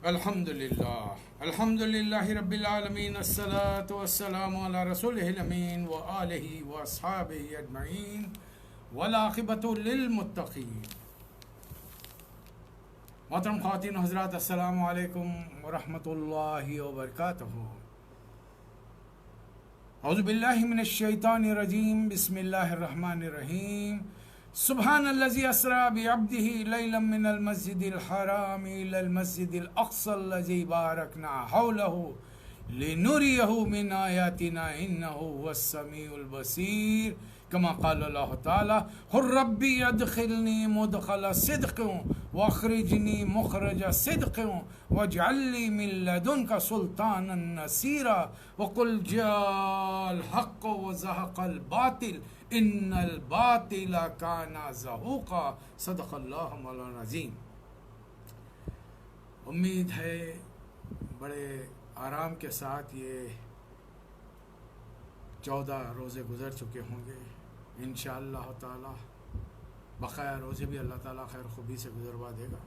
الحمدللہ رب العالمین الصلاۃ والسلام علی رسولہ الامین وآلہ واصحابہ اجمعین والعاقبۃ للمتقین۔ محترم خواتین و حضرات، السلام علیکم ورحمۃ اللہ وبرکاتہ۔ اعوذ باللہ من الشیطان الرجیم، بسم اللہ الرحمن الرحیم۔ سبحان الذي اسرى بعبده ليلا من المسجد الحرام الى المسجد الاقصى الذي باركنا حوله لنريه من آياتنا انه هو السميع البصير، كما قال الله تعالى: قل ربي ادخلني مدخل صدق واخرجني مخرج صدق واجعل لي من لدنك سلطانا نصيرا وقل جاء الحق وزهق الباطل ان الباطل کان زہوقا۔ صدق اللہ مولانا العظیم۔ امید ہے بڑے آرام کے ساتھ یہ 14 روزے گزر چکے ہوں گے۔ انشاءاللہ تعالی بقایا روزے بھی اللہ تعالیٰ خیر خوبی سے گزروا دے گا۔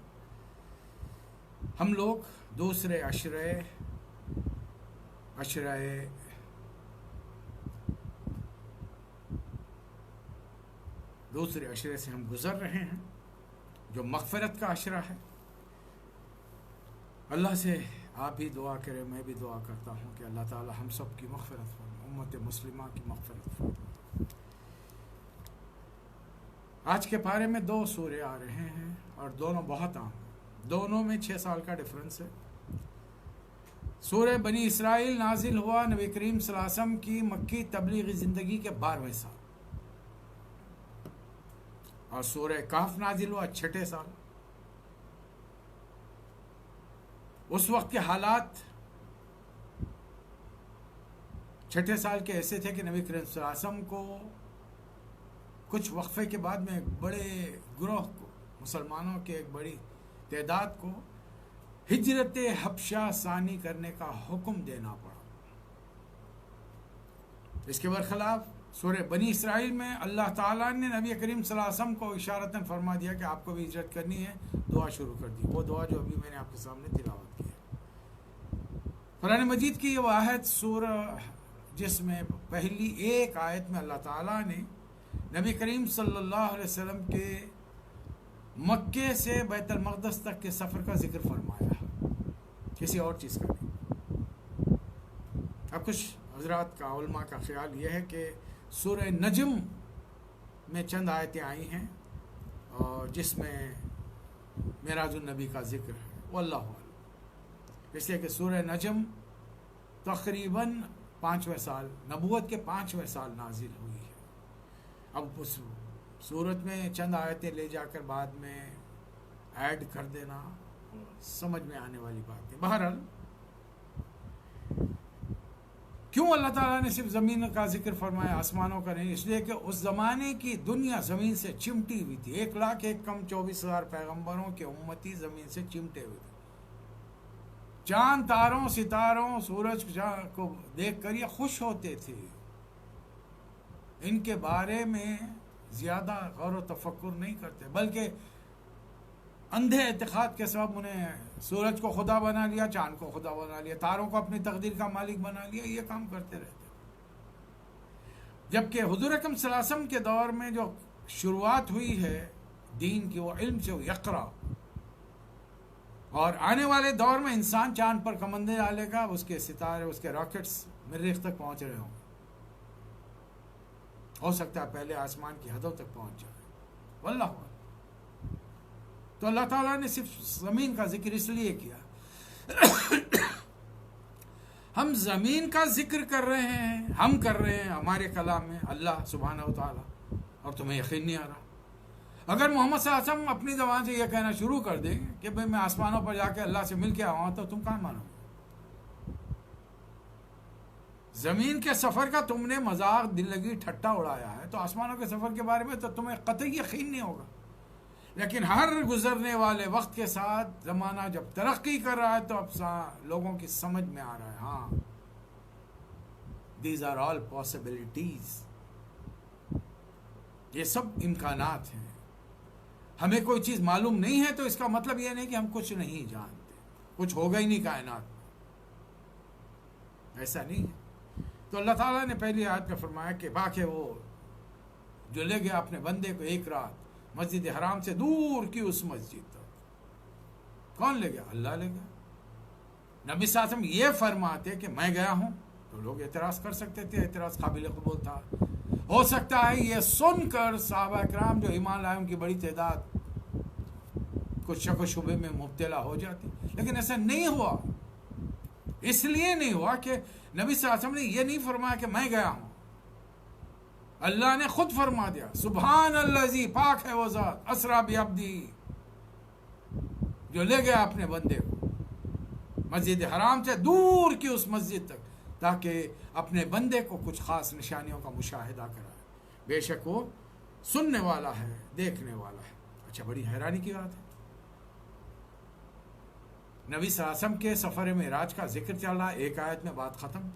ہم لوگ دوسرے عشرے سے ہم گزر رہے ہیں، جو مغفرت کا عشرہ ہے۔ اللہ سے آپ بھی دعا کریں، میں بھی دعا کرتا ہوں کہ اللہ تعالی ہم سب کی مغفرت فرمائے، امت مسلمہ کی مغفرت فرمائے۔ آج کے پارے میں 2 سورے آ رہے ہیں اور دونوں بہت عام ہیں، دونوں میں 6 سال کا ڈیفرنس ہے۔ سورہ بنی اسرائیل نازل ہوا نبی کریم صلی اللہ علیہ وسلم کی مکی تبلیغی زندگی کے 12ویں سال، اور سورہ کہف نازل ہوا 6 سال۔ اس وقت کے حالات 6 سال کے ایسے تھے کہ نبی کریم صلی اللہ علیہ وسلم کو کچھ وقفے کے بعد میں ایک بڑے گروہ کو، مسلمانوں کے ایک بڑی تعداد کو ہجرت حبشہ ثانی کرنے کا حکم دینا پڑا۔ اس کے برخلاف سورہ بنی اسرائیل میں اللہ تعالیٰ نے نبی کریم صلی اللہ علیہ وسلم کو اشارتاً فرما دیا کہ آپ کو بھی ہجرت کرنی ہے، دعا شروع کر دی، وہ دعا جو ابھی میں نے آپ کے سامنے تلاوت کی ہے۔ قرآن مجید کی یہ وہ آیت سورہ جس میں پہلی ایک آیت میں اللہ تعالیٰ نے نبی کریم صلی اللہ علیہ وسلم کے مکے سے بیت المقدس تک کے سفر کا ذکر فرمایا، کسی اور چیز کا نہیں۔ اب کچھ حضرات کا، علماء کا خیال یہ ہے کہ سورہ نجم میں چند آیتیں آئی ہیں اور جس میں معراج النبی کا ذکر ہے، واللہ اعلم۔ اس لیے کہ سورہ نجم تقریباً 5ویں سال، نبوت کے 5ویں سال نازل ہوئی ہے۔ اب اس صورت میں چند آیتیں لے جا کر بعد میں ایڈ کر دینا سمجھ میں آنے والی بات ہے۔ بہرحال کیوں اللہ تعالیٰ نے صرف زمین کا ذکر فرمایا، آسمانوں کا نہیں؟ اس لیے کہ اس زمانے کی دنیا زمین سے چمٹی ہوئی تھی۔ 1,01,24,000 پیغمبروں کے امتی زمین سے چمٹے ہوئے تھے۔ چاند، تاروں، ستاروں، سورج کو دیکھ کر یہ خوش ہوتے تھے، ان کے بارے میں زیادہ غور و تفکر نہیں کرتے، بلکہ اندھے اعتقاد کے سبب انہیں سورج کو خدا بنا لیا، چاند کو خدا بنا لیا، تاروں کو اپنی تقدیر کا مالک بنا لیا، یہ کام کرتے رہتے۔ جبکہ حضور اکرم صلی اللہ علیہ وسلم کے دور میں جو شروعات ہوئی ہے دین کی، وہ علم سے، وہ یقرا، اور آنے والے دور میں انسان چاند پر کمندیں ڈالے گا، اس کے ستارے، اس کے راکٹس مریخ تک پہنچ رہے ہوں گے، ہو سکتا ہے پہلے آسمان کی حدوں تک پہنچ جائے، واللہ اعلم۔ تو اللہ تعالیٰ نے صرف زمین کا ذکر اس لیے کیا۔ ہم زمین کا ذکر کر رہے ہیں، ہم کر رہے ہیں ہمارے کلام میں اللہ سبحانہ و تعالیٰ، اور تمہیں یقین نہیں آ رہا۔ اگر محمد صلی اللہ علیہ وسلم اپنی زبان سے یہ کہنا شروع کر دیں کہ بھئی میں آسمانوں پر جا کے اللہ سے مل کے آؤں، تو تم کہاں مانو گے؟ زمین کے سفر کا تم نے مذاق، دل لگی ٹھٹا اڑایا ہے، تو آسمانوں کے سفر کے بارے میں تو تمہیں قطعی یقین نہیں ہوگا۔ لیکن ہر گزرنے والے وقت کے ساتھ زمانہ جب ترقی کر رہا ہے تو اب لوگوں کی سمجھ میں آ رہا ہے، ہاں دیز آر آل پاسبلٹیز، یہ سب امکانات ہیں۔ ہمیں کوئی چیز معلوم نہیں ہے تو اس کا مطلب یہ نہیں کہ ہم کچھ نہیں جانتے۔ کچھ ہوگا ہی نہیں کائنات میں، ایسا نہیں ہے۔ تو اللہ تعالیٰ نے پہلی آیت میں فرمایا کہ پاک ہے وہ جو لے گیا اپنے بندے کو ایک رات مسجد حرام سے دور کی اس مسجد تک۔ کون لے گیا؟ اللہ لے گیا۔ نبی صلی اللہ علیہ وسلم یہ فرماتے کہ میں گیا ہوں تو لوگ اعتراض کر سکتے تھے، اعتراض قابل قبول تھا۔ ہو سکتا ہے یہ سن کر صحابہ اکرام جو ایمان لائے ان کی بڑی تعداد کچھ شک و شبے میں مبتلا ہو جاتی، لیکن ایسا نہیں ہوا۔ اس لیے نہیں ہوا کہ نبی صلی اللہ علیہ وسلم نے یہ نہیں فرمایا کہ میں گیا ہوں، اللہ نے خود فرما دیا سبحان الذی، پاک ہے وہ ذات، اسرا بعبدی، جو لے گیا اپنے بندے کو مسجد حرام سے دور کی اس مسجد تک تاکہ اپنے بندے کو کچھ خاص نشانیوں کا مشاہدہ کرائے۔ بے شک وہ سننے والا ہے، دیکھنے والا ہے۔ اچھا، بڑی حیرانی کی بات ہے، نبی صلی اللہ علیہ وسلم کے سفر معراج کا ذکر چل رہا ہے، ایک آیت میں بات ختم،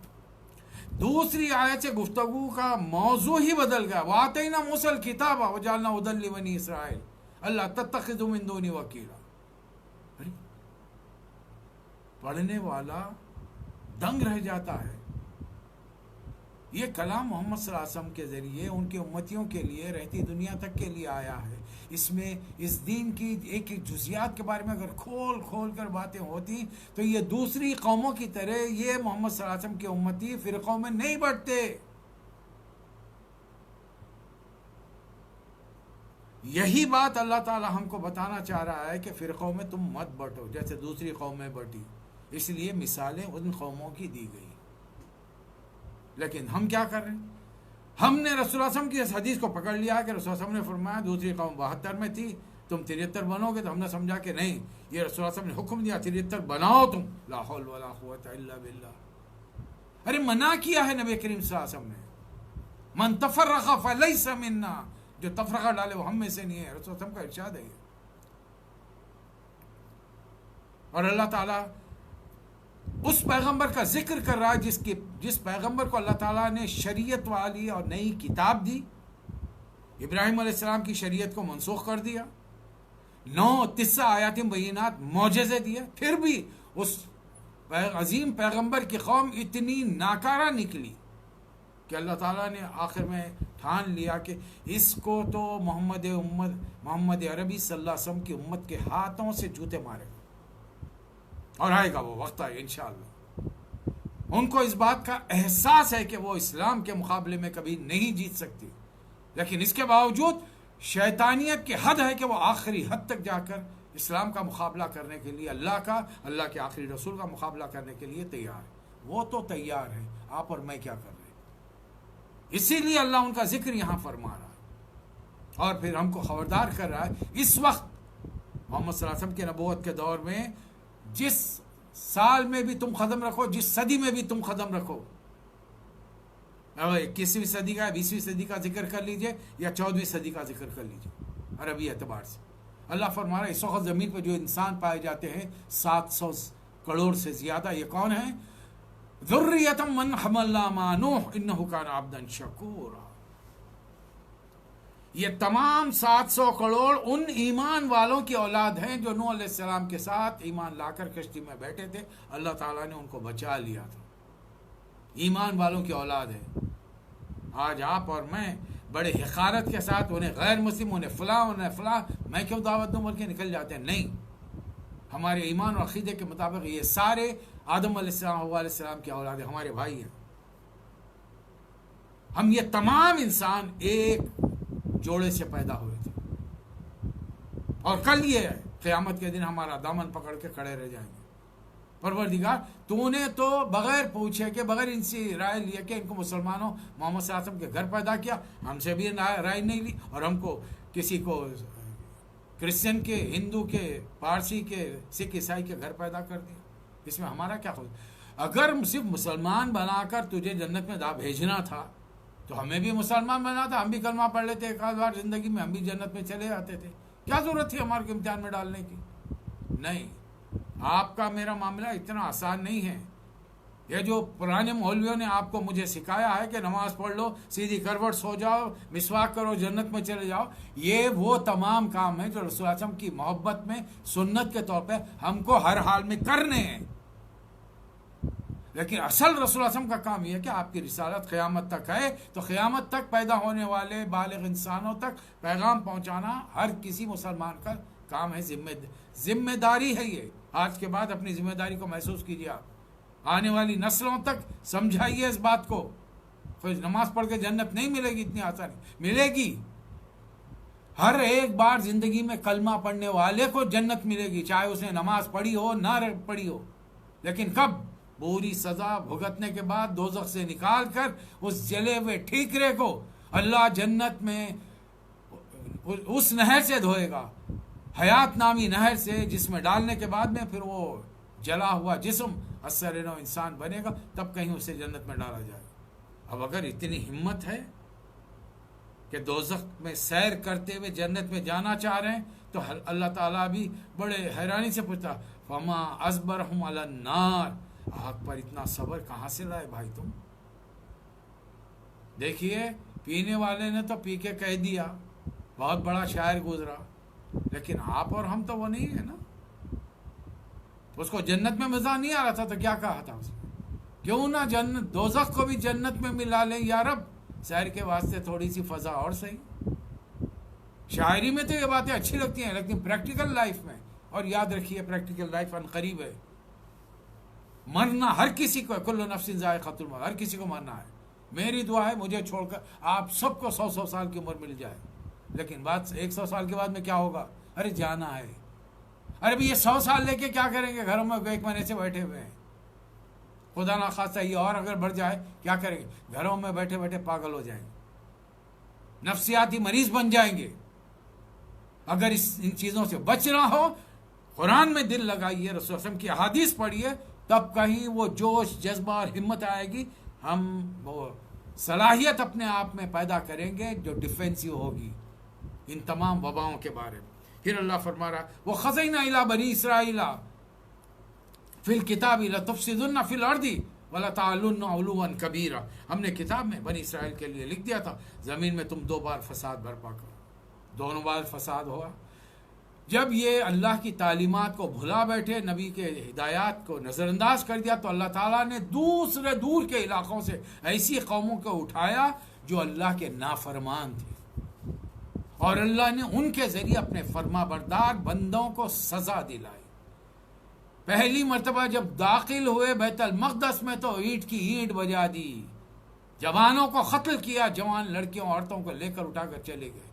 دوسری آیت سے گفتگو کا موضوع ہی بدل گیا۔ وَآتَيْنَا مُوسَى الْكِتَابَ وَجَعَلْنَا هُدًى لِبَنِي إِسْرَائِيلَ أَلَّا تَتَّخِذُوا مِن دُونِي وَكِيلًا۔ پڑھنے والا دنگ رہ جاتا ہے۔ یہ کلام محمد صلی اللہ علیہ وسلم کے ذریعے ان کے امتیوں کے لیے رہتی دنیا تک کے لیے آیا ہے۔ اس میں اس دین کی ایک ایک جزیات کے بارے میں اگر کھول کھول کر باتیں ہوتی تو یہ دوسری قوموں کی طرح یہ محمد صلی اللہ علیہ وسلم کے امتی فرقوں میں نہیں بٹتے۔ یہی بات اللہ تعالی ہم کو بتانا چاہ رہا ہے کہ فرقوں میں تم مت بٹو جیسے دوسری قومیں بٹی، اس لیے مثالیں ان قوموں کی دی گئی۔ لیکن ہم کیا کر رہے ہیں؟ ہم نے رسول اللہ صلی اللہ علیہ وسلم کی اس حدیث کو پکڑ لیا کہ رسول اللہ صلی اللہ علیہ وسلم نے فرمایا دوسری قوم 72 میں تھی، تم 73 بنو گے، تو ہم نے سمجھا کہ نہیں، یہ رسول اللہ صلی اللہ علیہ وسلم نے حکم دیا 73 بناؤ تم، لا حول ولا قوت الا باللہ۔ ارے منع کیا ہے نبی کریم صلی اللہ علیہ وسلم نے، من تفرق فلیس منا، جو تفرقہ ڈالے وہ ہم میں سے نہیں ہے، رسول اللہ صلی اللہ علیہ وسلم کا ارشاد ہے۔ اور اللہ تعالیٰ اس پیغمبر کا ذکر کر رہا ہے جس پیغمبر کو اللہ تعالیٰ نے شریعت والی اور نئی کتاب دی، ابراہیم علیہ السلام کی شریعت کو منسوخ کر دیا، 9 آیات بینات معجزے دیے، پھر بھی اس عظیم پیغمبر کی قوم اتنی ناکارہ نکلی کہ اللہ تعالیٰ نے آخر میں ٹھان لیا کہ اس کو تو محمد عربی صلی اللہ علیہ وسلم کی امت کے ہاتھوں سے جوتے مارے گا، اور آئے گا وہ وقت آئے انشاءاللہ۔ ان کو اس بات کا احساس ہے کہ وہ اسلام کے مقابلے میں کبھی نہیں جیت سکتی، لیکن اس کے باوجود شیطانیت کی حد ہے کہ وہ آخری حد تک جا کر اسلام کا مقابلہ کرنے کے لیے اللہ کے آخری رسول کا مقابلہ کرنے کے لیے تیار ہے۔ وہ تو تیار ہے، آپ اور میں کیا کر رہے ہیں؟ اسی لیے اللہ ان کا ذکر یہاں فرما رہا ہے اور پھر ہم کو خبردار کر رہا ہے۔ اس وقت محمد صلی اللہ علیہ وسلم کے نبوت کے دور میں جس سال میں بھی تم قدم رکھو، جس صدی میں بھی تم قدم رکھو، 21ویں صدی کا 20ویں صدی کا ذکر کر لیجئے یا 14ویں صدی کا ذکر کر لیجئے عربی اعتبار سے، اللہ فرما رہا ہے اس وقت زمین پر جو انسان پائے جاتے ہیں 700 کروڑ سے زیادہ، یہ کون ہیں؟ ذریۃ من حملنا مع نوح انہ کان عبدا شکورا۔ یہ تمام 700 کروڑ ان ایمان والوں کی اولاد ہیں جو نوح علیہ السلام کے ساتھ ایمان لا کر کشتی میں بیٹھے تھے، اللہ تعالیٰ نے ان کو بچا لیا تھا، ایمان والوں کی اولاد ہے۔ آج آپ اور میں بڑے حقارت کے ساتھ انہیں غیر مسلم، انہیں فلاں میں کیوں دعوت دوں بلکہ نکل جاتے ہیں۔ نہیں، ہمارے ایمان اور عقیدے کے مطابق یہ سارے آدم علیہ السلام حوا علیہ السلام کی اولاد ہیں، ہمارے بھائی ہیں۔ ہم یہ تمام انسان ایک جوڑے سے پیدا ہوئے تھے، اور کل یہ ہے قیامت کے دن ہمارا دامن پکڑ کے کھڑے رہ جائیں گے۔ پروردگار تو نے تو بغیر پوچھے کہ بغیر ان سے رائے لیے کہ ان کو مسلمانوں محمد صلی اللہ علیہ وسلم کے گھر پیدا کیا، ہم سے بھی رائے نہیں لی، اور ہم کو کسی کو کرسچن کے، ہندو کے، پارسی کے، سکھ عیسائی کے گھر پیدا کر دیا۔ اس میں ہمارا کیا خود؟ اگر صرف مسلمان بنا کر تجھے جنت میں بھیجنا تھا تو ہمیں بھی مسلمان بنا تھا، ہم بھی کلمہ پڑھ لیتے ایک آدھ بار زندگی میں، ہم بھی جنت میں چلے آتے تھے۔ کیا ضرورت تھی ہمارے امتحان میں ڈالنے کی؟ نہیں، آپ کا میرا معاملہ اتنا آسان نہیں ہے۔ یہ جو پرانے مولویوں نے آپ کو مجھے سکھایا ہے کہ نماز پڑھ لو، سیدھی کروٹ سو جاؤ، مسواک کرو، جنت میں چلے جاؤ، یہ وہ تمام کام ہیں جو رسول اللہ علیہ وسلم کی محبت میں سنت کے طور پہ ہم کو ہر حال میں کرنے ہیں. لیکن اصل رسول اللہ علیہ وسلم کا کام یہ ہے کہ آپ کی رسالت قیامت تک ہے، تو قیامت تک پیدا ہونے والے بالغ انسانوں تک پیغام پہنچانا ہر کسی مسلمان کا کام ہے، ذمہ داری ہے. یہ آج کے بعد اپنی ذمہ داری کو محسوس کیجیے. آپ آنے والی نسلوں تک سمجھائیے اس بات کو. کوئی نماز پڑھ کے جنت نہیں ملے گی، اتنی آسانی ملے گی. ہر ایک بار زندگی میں کلمہ پڑھنے والے کو جنت ملے گی، چاہے اس نے نماز پڑھی ہو نہ پڑھی ہو. لیکن کب؟ پوری سزا بھگتنے کے بعد دوزخ سے نکال کر اس جلے ہوئے ٹھیکرے کو اللہ جنت میں اس نہر سے دھوئے گا، حیات نامی نہر سے، جس میں ڈالنے کے بعد میں پھر وہ جلا ہوا جسم اثر نو انسان بنے گا، تب کہیں اسے جنت میں ڈالا جائے. اب اگر اتنی ہمت ہے کہ دوزخ میں سیر کرتے ہوئے جنت میں جانا چاہ رہے ہیں، تو اللہ تعالیٰ بھی بڑے حیرانی سے پوچھتا فما اصبرہم علی النار، آگ پر اتنا صبر کہاں سے لائے بھائی تم؟ دیکھیے پینے والے نے تو پی کے کہہ دیا، بہت بڑا شاعر گزرا، لیکن آپ اور ہم تو وہ نہیں ہے نا. اس کو جنت میں مزہ نہیں آ رہا تھا تو کیا کہا تھا اس نے؟ کیوں نہ جنت دوزخ کو بھی جنت میں ملا لیں یا رب، شاعر کے واسطے تھوڑی سی فضا اور صحیح. شاعری میں تو یہ باتیں اچھی لگتی ہیں، لیکن پریکٹیکل لائف میں، اور یاد رکھیے پریکٹیکل لائف عنقریب ہے. مرنا ہر کسی کو، کل نفس ذائقۃ الموت، ہر کسی کو مرنا ہے. میری دعا ہے مجھے چھوڑ کر آپ سب کو 100 سال کی عمر مل جائے، لیکن بات 100 سال کے بعد میں کیا ہوگا؟ ارے جانا ہے. ارے بھی یہ 100 سال لے کے کیا کریں گے؟ گھروں میں 1 مہینے سے بیٹھے ہوئے ہیں. خدا نخواستہ یہ اور اگر بڑھ جائے کیا کریں گے؟ گھروں میں بیٹھے بیٹھے پاگل ہو جائیں گے، نفسیاتی مریض بن جائیں گے. اگر ان چیزوں سے بچنا ہو، قرآن میں دل لگائیے، رسول اللہ علیہ وسلم کی احادیث پڑھیے، تب کہیں وہ جوش، جذبہ اور ہمت آئے گی. ہم وہ صلاحیت اپنے آپ میں پیدا کریں گے جو ڈیفینسیو ہوگی ان تمام وباؤں کے بارے میں. پھر اللہ فرما رہا وہ خزینہ الی بنی اسرائیل فی الکتاب لتفسدن فی الارض ولتعلن علوا کبیرا. ہم نے کتاب میں بنی اسرائیل کے لیے لکھ دیا تھا زمین میں تم 2 بار فساد برپا کرو. 2 بار فساد ہوا. جب یہ اللہ کی تعلیمات کو بھلا بیٹھے، نبی کے ہدایات کو نظر انداز کر دیا، تو اللہ تعالیٰ نے دور کے علاقوں سے ایسی قوموں کو اٹھایا جو اللہ کے نافرمان تھے، اور اللہ نے ان کے ذریعے اپنے فرما بردار بندوں کو سزا دلائی. پہلی مرتبہ جب داخل ہوئے بیت المقدس میں تو اینٹ کی اینٹ بجا دی، جوانوں کو قتل کیا، جوان لڑکیوں عورتوں کو لے کر اٹھا کر چلے گئے.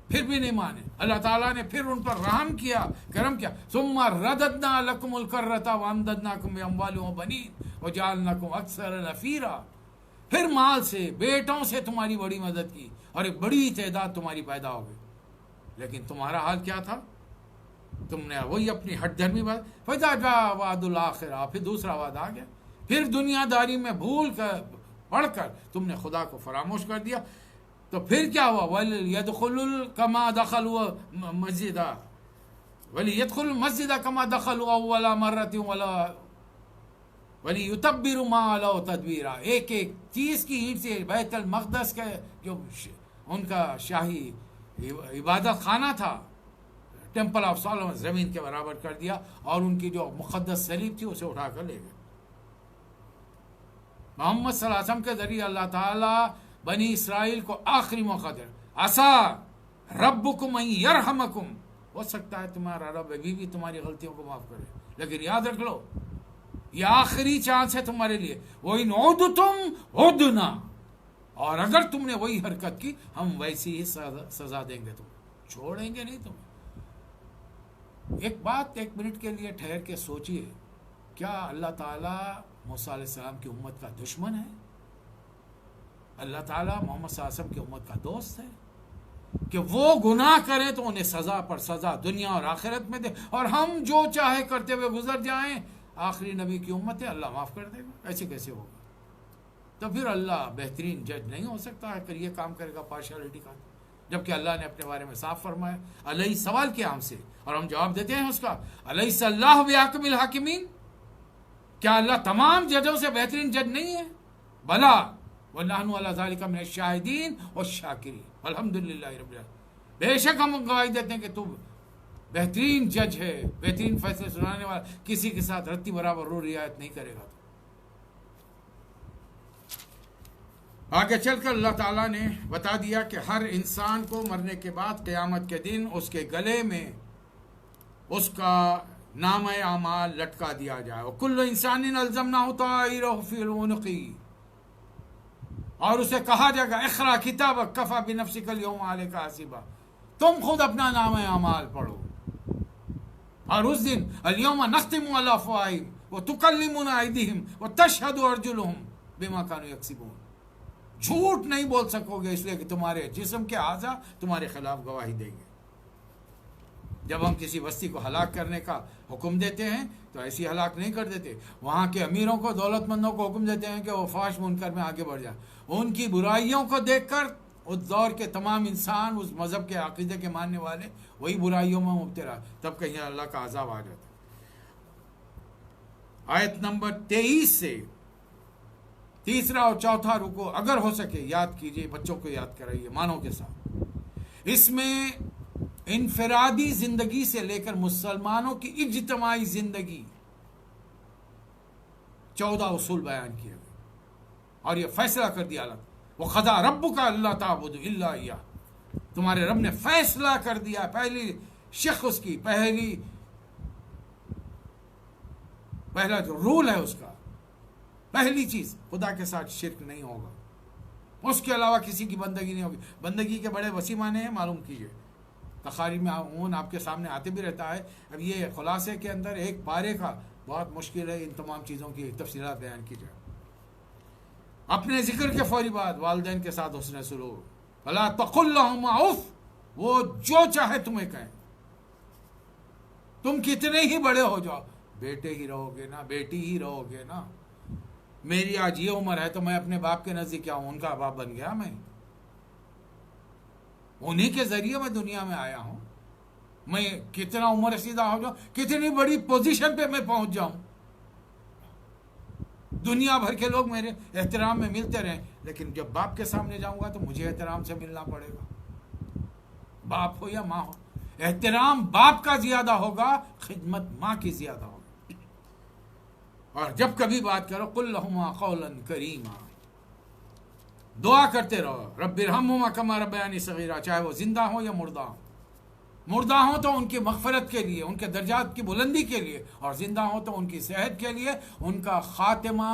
پھر بھی نہیں مانے. اللہ تعالیٰ نے پھر ان پر رحم کیا، کرم کیا. ثم رددنا لکم الکرۃ وامددناکم باموال وبنین وجعلناکم اکثر نفیرا. پھر مال سے، بیٹوں سے تمہاری بڑی مدد کی، اور ایک بڑی تعداد تمہاری پیدا ہو گئی. لیکن تمہارا حال کیا تھا؟ تم نے وہی اپنی ہٹ دھرمی بات. فَإِذَا جَاءَ وَعْدُ الْآخِرَةِ، پھر دوسرا وعدہ آ گیا. پھر دنیا داری میں بھول کر پڑھ کر تم نے خدا کو فراموش کر دیا. تو پھر کیا ہوا؟ وَلْيَدْخُلُوا كَمَا دَخَلُوا مَسْجِدًا وَلْيَدْخُلُوا الْمَسْجِدَ كَمَا دَخَلُوا أَوَّلَ مَرَّةٍ وَلِيُتَبِّرُوا مَا عَلَوْا تَتْبِيرًا. ایک ایک چیز کی اینٹ سے بیت المقدس کا جو ان کا شاہی عبادت خانہ تھا، ٹیمپل آف سولومن، زمین کے برابر کر دیا، اور ان کی جو مقدس صلیب تھی اسے اٹھا کر لے گئے. محمد صلی اللہ علیہ وسلم کے ذریعے اللہ تعالیٰ بنی اسرائیل کو آخری موقع دے. عسیٰ ربکم ان یرحمکم، ہو سکتا ہے تمہارا رب ابھی بھی تمہاری غلطیوں کو معاف کرے، لیکن یاد رکھ لو یہ آخری چانس ہے تمہارے لیے. وَإِنْ عُدْتُمْ عُدْنَا، اور اگر تم نے وہی حرکت کی ہم ویسی ہی سزا دیں گے، تم چھوڑیں گے نہیں تمہیں. ایک بات 1 منٹ کے لیے ٹھہر کے سوچئے، کیا اللہ تعالیٰ موسیٰ علیہ السلام کی امت کا دشمن ہے؟ اللہ تعالیٰ محمد صلی اللہ علیہ وسلم کی امت کا دوست ہے کہ وہ گناہ کریں تو انہیں سزا پر سزا دنیا اور آخرت میں دے، اور ہم جو چاہے کرتے ہوئے گزر جائیں. آخری نبی کی امت ہے، اللہ معاف کر دے گا. ایسے کیسے ہوگا؟ تو پھر اللہ بہترین جج نہیں ہو سکتا ہے کہ یہ کام کرے گا پارشلٹی کا، جبکہ اللہ نے اپنے بارے میں صاف فرمایا. علیہ سوال کیا ہم سے، اور ہم جواب دیتے ہیں اس کا. الیس اللہ بحکم الحاکمین، کیا اللہ تمام ججوں سے بہترین جج نہیں ہے؟ بلا وَنَحْنُ عَلَى ذَلِكَ مِنَ الشَّاهِدِينَ وَالشَّاكِرِينَ الحمدللہ رب العالمین. بے شک ہم گواہی دیتے ہیں کہ تو بہترین جج ہے، بہترین فیصلے سنانے والا، کسی کے ساتھ رتی برابر رو رعایت نہیں کرے گا. آگے چل کر اللہ تعالیٰ نے بتا دیا کہ ہر انسان کو مرنے کے بعد قیامت کے دن اس کے گلے میں اس کا نامہ اعمال لٹکا دیا جائے. وَكُلُّ إِنسَانٍ أَلْزَمْنَاهُ طَائِرَهُ فِي الْعُنُقِ، اور اسے کہا جائے گا اقرأ کتابک کفیٰ بنفسک اليوم علیک حسیبا، تم خود اپنا نامہ اعمال پڑھو. اور اس دن اليوم نختم علی افواہہم وتکلمنا ایدیہم وتشہد ارجلہم بما کانوا یکسبون. جھوٹ نہیں بول سکو گے اس لیے کہ تمہارے جسم کے اعضاء تمہارے خلاف گواہی دیں گے. جب ہم کسی بستی کو ہلاک کرنے کا حکم دیتے ہیں تو ایسی ہلاک نہیں کر دیتے. وہاں کے امیروں کو، دولت مندوں کو حکم دیتے ہیں کہ وہ فحش منکر میں آگے بڑھ جائیں. ان کی برائیوں کو دیکھ کر اس دور کے تمام انسان، اس مذہب کے عقیدے کے ماننے والے وہی برائیوں میں مبتلا، تب کہیں اللہ کا عذاب آ جاتا. آیت نمبر 23 سے تیسرا اور چوتھا رکو اگر ہو سکے یاد کیجئے، بچوں کو یاد کرائیے مانوں کے ساتھ. اس میں انفرادی زندگی سے لے کر مسلمانوں کی اجتماعی زندگی 14 اصول بیان کیے گئے اور یہ فیصلہ کر دیا اللہ وَقَضَىٰ رَبُّكَ أَلَّا تَعْبُدُوا إِلَّا إِيَّاهُ. تمہارے رب نے فیصلہ کر دیا، پہلی شخص کی پہلا جو رول ہے اس کا پہلی چیز، خدا کے ساتھ شرک نہیں ہوگا، اس کے علاوہ کسی کی بندگی نہیں ہوگی. بندگی کے بڑے وسیع معنی ہیں، معلوم کیجئے. تقاریر میں عموماً آپ کے سامنے آتے بھی رہتا ہے. اب یہ خلاصے کے اندر ایک پارے کا بہت مشکل ہے ان تمام چیزوں کی تفصیلات بیان کی جائے. اپنے ذکر کے فوری بعد والدین کے ساتھ حسن سلوک. فَلَا تَقُلْ لَهُمَا اُفٍّ، وہ جو چاہے تمہیں کہیں، تم کتنے ہی بڑے ہو جاؤ، بیٹے ہی رہو گے نا، بیٹی ہی رہو گے نا. میری آج یہ عمر ہے تو میں اپنے باپ کے نزدیک کیا ہوں، ان کا باپ بن گیا. میں انہی کے ذریعے میں دنیا میں آیا ہوں. میں کتنا عمر رسیدہ ہو جاؤں، کتنی بڑی پوزیشن پہ میں پہنچ جاؤں، دنیا بھر کے لوگ میرے احترام میں ملتے رہیں، لیکن جب باپ کے سامنے جاؤں گا تو مجھے احترام سے ملنا پڑے گا. باپ ہو یا ماں ہو، احترام باپ کا زیادہ ہوگا، خدمت ماں کی زیادہ ہوگی. اور جب کبھی بات کرو قُلْ لَهُمَا قَوْلًا كَرِيمًا، دعا کرتے رہو رب ارحمہما کما ربیانی صغیرا، چاہے وہ زندہ ہوں یا مردہ ہوں. مردہ ہوں تو ان کی مغفرت کے لیے، ان کے درجات کی بلندی کے لیے، اور زندہ ہوں تو ان کی صحت کے لیے، ان کا خاتمہ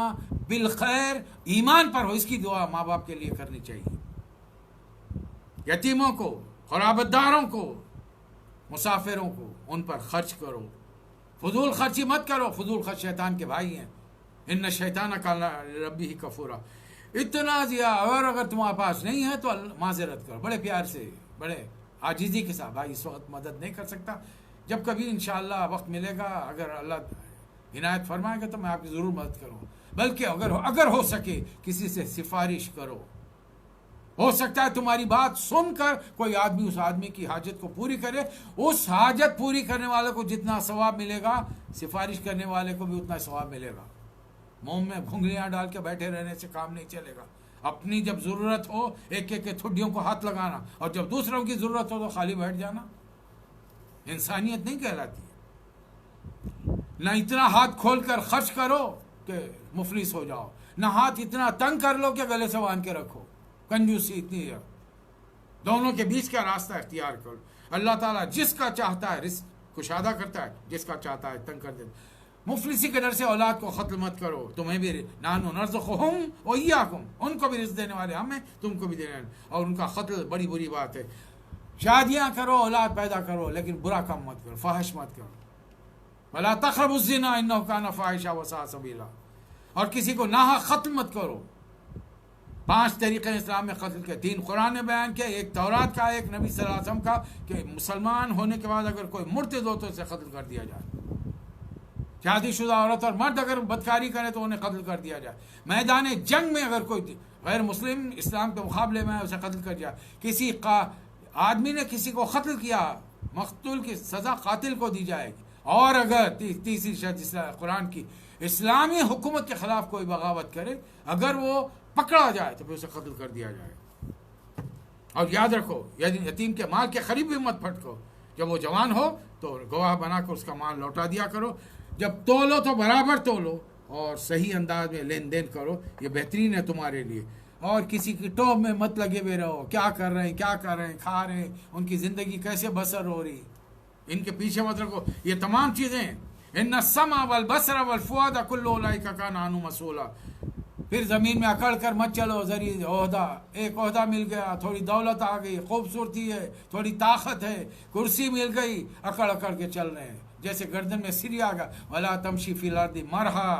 بالخیر ایمان پر ہو، اس کی دعا ماں باپ کے لیے کرنی چاہیے. یتیموں کو، قرابت داروں کو، مسافروں کو ان پر خرچ کرو. فضول خرچی مت کرو، فضول خرچ شیطان کے بھائی ہیں. ان الشیطان کان لربہ کفورا. اتنا زیادہ، اور اگر تمہارے پاس نہیں ہے تو معذرت کرو، بڑے پیار سے، بڑے عاجزی کے ساتھ. بھائی اس وقت مدد نہیں کر سکتا، جب کبھی انشاءاللہ وقت ملے گا، اگر اللہ عنایت فرمائے گا تو میں آپ کی ضرور مدد کروں. بلکہ اگر ہو سکے کسی سے سفارش کرو. ہو سکتا ہے تمہاری بات سن کر کوئی آدمی اس آدمی کی حاجت کو پوری کرے. اس حاجت پوری کرنے والے کو جتنا ثواب ملے گا، سفارش کرنے والے کو بھی اتنا ثواب ملے گا. منہ میں گھنگلیاں ڈال کے بیٹھے رہنے سے کام نہیں چلے گا. اپنی جب ضرورت ہو ایک ایک کے تھڈیوں کو ہاتھ لگانا، اور جب دوسروں کی ضرورت ہو تو خالی بیٹھ جانا، انسانیت نہیں کہلاتی. نہ اتنا ہاتھ کھول کر خرچ کرو کہ مفلس ہو جاؤ، نہ ہاتھ اتنا تنگ کر لو کہ گلے سے باندھ کے رکھو. کنجوسی اتنی ہے. دونوں کے بیچ کا راستہ اختیار کرو. اللہ تعالیٰ جس کا چاہتا ہے رزق کشادہ کرتا ہے، جس کا چاہتا ہے تنگ کر دیتا. مفلسی کے ڈر سے اولاد کو قتل مت کرو. تمہیں بھی نحن نرزقہم وایاکم، ان کو بھی رزق دینے والے ہم ہیں، تم کو بھی دینے والے. اور ان کا قتل بڑی بری بات ہے. شادیاں کرو، اولاد پیدا کرو، لیکن برا کام مت کرو، فحش مت کرو. ولا تقربوا الزنا انہ کان فاحشا وساء سبیلا. اور کسی کو ناحق قتل مت کرو. 5 طریقے اسلام میں قتل کے، 3 قرآن نے بیان کیا، ایک تورات کا، ایک نبی صلی اللہ علیہ وسلم کا، کہ مسلمان ہونے کے بعد اگر کوئی مرتد ہو تو اسے قتل کر دیا جائے. شادی شدہ عورت اور مرد اگر بدکاری کرے تو انہیں قتل کر دیا جائے. میدان جنگ میں اگر کوئی غیر مسلم اسلام کے مقابلے میں اسے قتل کر دیا. کسی آدمی نے کسی کو قتل کیا، مقتول کی سزا قاتل کو دی جائے گی. اور اگر تیسری شرط قرآن کی، اسلامی حکومت کے خلاف کوئی بغاوت کرے، اگر وہ پکڑا جائے تو پھر اسے قتل کر دیا جائے گا۔ اور یاد رکھو، یتیم کے مال کے قریب بھی مت پھٹکو، جب وہ جوان ہو تو گواہ بنا کر اس کا مال لوٹا دیا کرو، جب تولو تو برابر تولو اور صحیح انداز میں لین دین کرو، یہ بہترین ہے تمہارے لیے۔ اور کسی کی ٹوب میں مت لگے ہوئے رہو، کیا کر رہے ہیں، کیا کر رہے ہیں، کھا رہے ہیں، ان کی زندگی کیسے بسر ہو رہی، ان کے پیچھے مت رکھو۔ یہ تمام چیزیں ان السمع والبصر والفؤاد کل اولئک کان عنہ مسئولا۔ پھر زمین میں اکڑ کر مت چلو، ذریعہ عہدہ، ایک عہدہ مل گیا، تھوڑی دولت آ گئی، خوبصورتی ہے، تھوڑی طاقت ہے، کرسی مل گئی، اکڑ اکڑ کے چل رہے ہیں جیسے گردن میں سری آ گیا۔ ولا تمشی فی الارض مرحا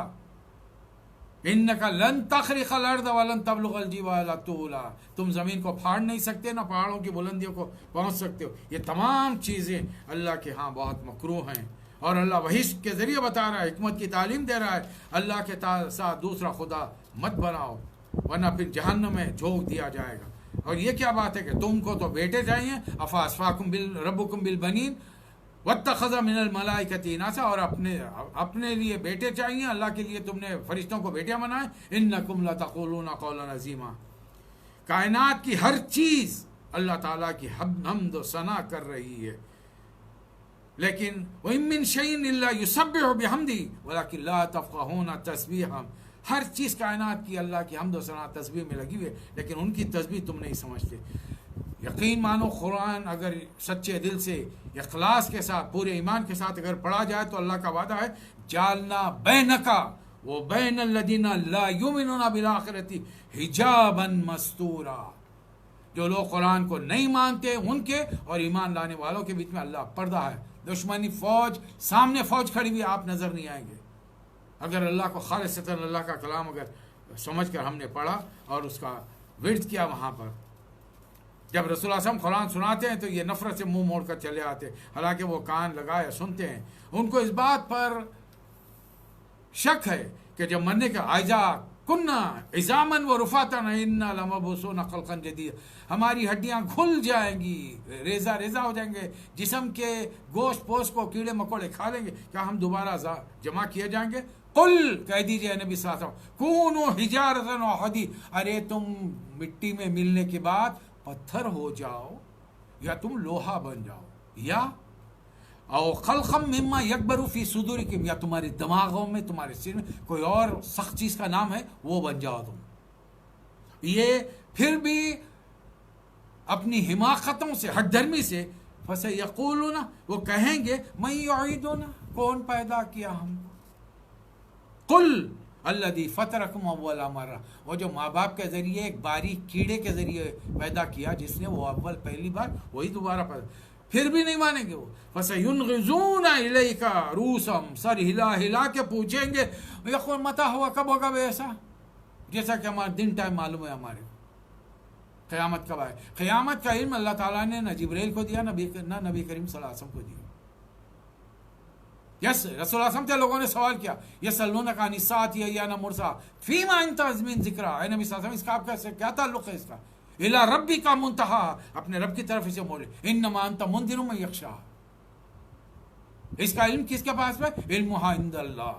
انک لن تخرق الارض ولن تبلغ الجبال طولا۔ تم زمین کو پھاڑ نہیں سکتے، نہ پہاڑوں کی بلندیوں کو پہنچ سکتے ہو۔ یہ تمام چیزیں اللہ کے ہاں بہت مکروہ ہیں، اور اللہ وحی کے ذریعے بتا رہا ہے، حکمت کی تعلیم دے رہا ہے، اللہ کے ساتھ دوسرا خدا مت بناؤ ورنہ پھر جہنم میں جھونک دیا جائے گا۔ اور یہ کیا بات ہے کہ تم کو تو بیٹے چاہیے، افاصفاکم ربکم بالبنین واتخذ من الملائکۃ اناثا، اور اپنے لیے بیٹے چاہیے، اللہ کے لیے تم نے فرشتوں کو بیٹیاں بنائے۔ انکم لتقولون قولا عظیما۔ کائنات کی ہر چیز اللہ تعالیٰ کی حمد و ثنا کر رہی ہے، لیکن وَإِن مِّن شَيْءٍ إِلَّا يُسَبِّحُ بِحَمْدِهِ وَلَكِن لَّا تَفْقَهُونَ تَسْبِيحَهُمْ۔ ہر چیز کائنات کی اللہ کی حمد و ثنا تسبیح میں لگی ہوئی ہے، لیکن ان کی تسبیح تم نہیں سمجھتے۔ یقین مانو، قرآن اگر سچے دل سے، اخلاص کے ساتھ، پورے ایمان کے ساتھ اگر پڑھا جائے تو اللہ کا وعدہ ہے جالنا بینکا وبین الذین لا یؤمنون بالآخرۃ حجابا مستورا۔ جو لوگ قرآن کو نہیں مانتے ان کے اور ایمان لانے والوں کے بیچ میں اللہ پردہ ہے۔ دشمنی فوج، سامنے فوج کھڑی ہوئی، آپ نظر نہیں آئیں گے۔ اگر اللہ کو خالصتاً اللہ کا کلام اگر سمجھ کر ہم نے پڑھا اور اس کا ورد کیا، وہاں پر جب رسول اللہ صلی اللہ علیہ وسلم قرآن سناتے ہیں تو یہ نفرت سے منہ موڑ کر چلے آتے، حالانکہ وہ کان لگائے سنتے ہیں۔ ان کو اس بات پر شک ہے کہ جب مرنے کا آئزہ کننا عظامن و رفاتن انا لمبعوثون خلقا جدید، ہماری ہڈیاں گھل جائیں گی، ریزہ ریزہ ہو جائیں گے، جسم کے گوشت پوست کو کیڑے مکوڑے کھا لیں گے، کیا ہم دوبارہ جمع کیے جائیں گے؟ قل، کہہ دیجئے نبی صلی اللہ علیہ وسلم، کونوا حجارۃ و حدید، ارے تم مٹی میں ملنے کے بعد پتھر ہو جاؤ یا تم لوہا بن جاؤ، یا او خلقا مما یکبر فی صدورکم، یا تمہارے دماغوں میں، تمہارے سر میں کوئی اور سخت چیز کا نام ہے وہ بن جاؤ تم۔ یہ پھر بھی اپنی حماقتوں سے، ہٹ دھرمی سے، فسیقولون، وہ کہیں گے من یعیدنا، کون پیدا کیا ہم کو؟ قل الذی فطرکم اول مرہ، وہ جو ماں باپ کے ذریعے ایک باریک کیڑے کے ذریعے پیدا کیا، جس نے وہ اول پہلی بار، وہی دوبارہ پیدا۔ پھر بھی نہیں مانیں گے وہ۔ فَسَيُنْغِضُونَ إِلَيْكَ رُؤُوسَهُمْ، سر ہلا ہلا کے پوچھیں گے، یقول متى ہوا، کب ہوگا ایسا؟ جیسا کہ ہمارا دن ٹائم معلوم ہے ہمارے کو، قیامت کب آئے۔ قیامت کا علم اللہ تعالیٰ نے نہ جبریل کو دیا، نہ نبی کریم صلی اللہ علیہ وسلم کو دیا۔ رسول اللہ صلی اللہ علیہ وسلم سے لوگوں نے سوال کیا، یسألونک عن الساعۃ ایان مرساہا فیما انت من ذکرہا، اے نبی صلی اللہ علیہ وسلم اس کا آپ کا کیا تعلق ہے اس کا؟ الی ربک منتہا، اپنے رب کی طرف اسے موڑے، انما انت منذر من یخشاہا۔ اس کا علم کس کے پاس ہے؟ علمھا عند اللہ،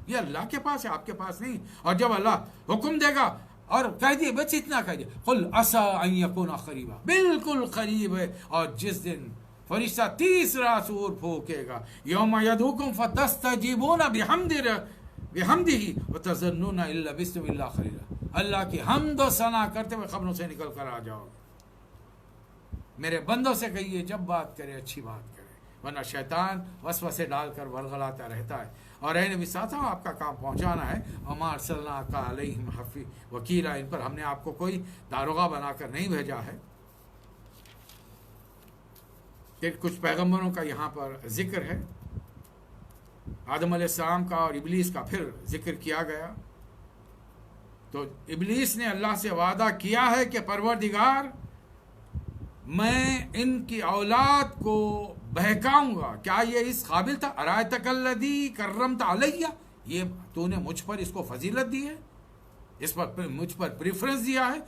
یہ اللہ کے پاس ہے، آپ کے پاس نہیں۔ اور جب اللہ حکم دے گا اور کہہ دیے، بس اتنا کہہ دیے، قل عسیٰ ان یکون قریبا، بالکل قریب ہے۔ اور جس دن فرشتہ تیسرا سور پھونکے گا، یوم یدعوکم فتستجیبون بحمدہ وتظنون ان لبثتم الا قلیلا، اللہ کی حمد و ثنا کرتے ہوئے قبروں سے نکل کر آ جاؤ گے۔ میرے بندوں سے کہیے جب بات کرے اچھی بات کرے، ورنہ شیطان وسوسے ڈال کر ورغلاتا رہتا ہے۔ اور اے نبی صلی اللہ علیہ وسلم، آپ کا کام پہنچانا ہے، وما ارسلناک علیہم وکیلا، ان پر ہم نے آپ کو کوئی داروغہ بنا کر نہیں بھیجا ہے۔ کہ کچھ پیغمبروں کا یہاں پر ذکر ہے، آدم علیہ السلام کا اور ابلیس کا پھر ذکر کیا گیا۔ تو ابلیس نے اللہ سے وعدہ کیا ہے کہ پروردگار، میں ان کی اولاد کو بہکاؤں گا۔ کیا یہ اس قابل تھا؟ ارایتک الذی کرمت علیہ، یہ تو نے مجھ پر اس کو فضیلت دی ہے، اس پر مجھ پر پریفرنس دیا ہے۔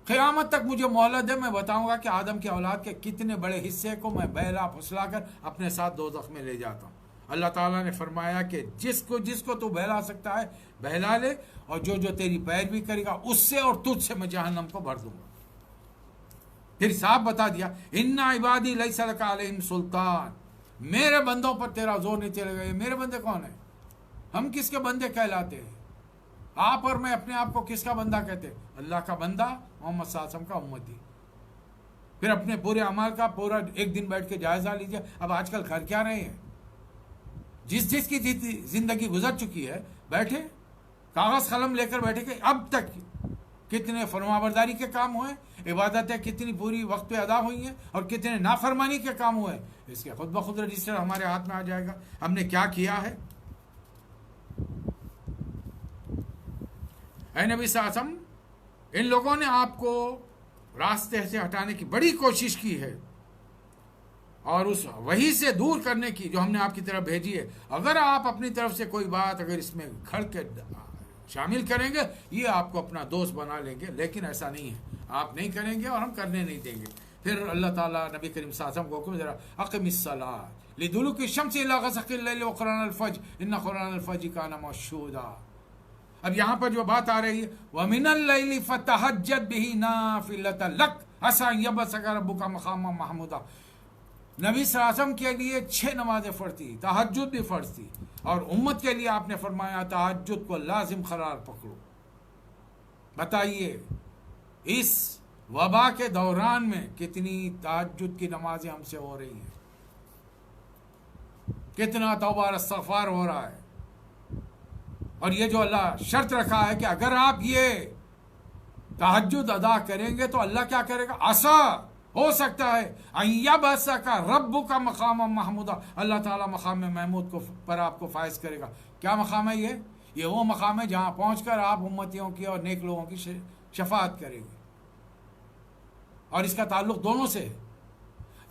قیامت تک مجھے مہلت ہے، میں بتاؤں گا کہ آدم کی اولاد کے کتنے بڑے حصے کو میں بہلا پھسلا کر اپنے ساتھ دوزخ میں لے جاتا ہوں۔ اللہ تعالیٰ نے فرمایا کہ جس کو تو بہلا سکتا ہے بہلا لے، اور جو تیری پیروی کرے گا اس سے اور تجھ سے میں جہنم کو بھر دوں گا۔ پھر صاحب بتا دیا ان عبادی لیس لک علیہم سلطان، میرے بندوں پر تیرا زور نہیں چلے گا۔ یہ میرے بندے کون ہیں؟ ہم کس کے بندے کہلاتے ہیں؟ آپ اور میں اپنے آپ کو کس کا بندہ کہتے ہیں؟ اللہ کا بندہ، محمد صلی اللہ علیہ وسلم کا امتی۔ پھر اپنے پورے اعمال کا پورا ایک دن بیٹھ کے جائزہ لیجیے۔ اب آج کل کر کیا رہے ہیں؟ جس کی زندگی گزر چکی ہے، بیٹھے کاغذ قلم لے کر بیٹھے کہ اب تک کتنے فرمانبرداری کے کام ہوئے، عبادتیں کتنی پوری وقت پہ ادا ہوئی ہیں، اور کتنے نافرمانی کے کام ہوئے، اس کے خود بخود رجسٹر ہمارے ہاتھ میں آ جائے گا ہم نے کیا کیا ہے۔ اے نبی صلی اللہ علیہ وسلم، ان لوگوں نے آپ کو راستے سے ہٹانے کی بڑی کوشش کی ہے اور اس وحی سے دور کرنے کی جو ہم نے آپ کی طرف بھیجی ہے۔ اگر آپ اپنی طرف سے کوئی بات اگر اس میں کھڑ کے شامل کریں گے، یہ آپ کو اپنا دوست بنا لیں گے، لیکن ایسا نہیں ہے، آپ نہیں کریں گے اور ہم کرنے نہیں دیں گے۔ پھر اللہ تعالیٰ نبی کریم صلی اللہ علیہ وسلم کو حکم ذرا اقم الصلاۃ لدلوک الشمس الی غسق اللیل وقرآن الفجر ان قرآن الفجر کان مشہودا۔ اب یہاں پر جو بات آ رہی ہے وَمِنَ اللَّيْلِ فَتَهَجَّدْ بِهِ نَافِلَةً لَكَ عَسَىٰ أَن يَبْعَثَكَ رَبُّكَ مَقَامًا مَحْمُودًا۔ نبی صلی اللہ علیہ وسلم کے لیے 6 نمازیں فرض تھی، تہجد بھی فرض تھی، اور امت کے لیے آپ نے فرمایا تہجد کو لازم قرار پکڑو۔ بتائیے اس وبا کے دوران میں کتنی تہجد کی نمازیں ہم سے ہو رہی ہیں، کتنا توبہ اور استغفار ہو رہا ہے، اور یہ جو اللہ شرط رکھا ہے کہ اگر آپ یہ تہجد ادا کریں گے تو اللہ کیا کرے گا، عسیٰ ہو سکتا ہے ان یبعثک ربک مقاما محمودا، اللہ تعالیٰ مقام محمود کو پر آپ کو فائز کرے گا۔ کیا مقام ہے یہ وہ مقام ہے جہاں پہنچ کر آپ امتیوں کی اور نیک لوگوں کی شفاعت کریں گے، اور اس کا تعلق دونوں سے ہے۔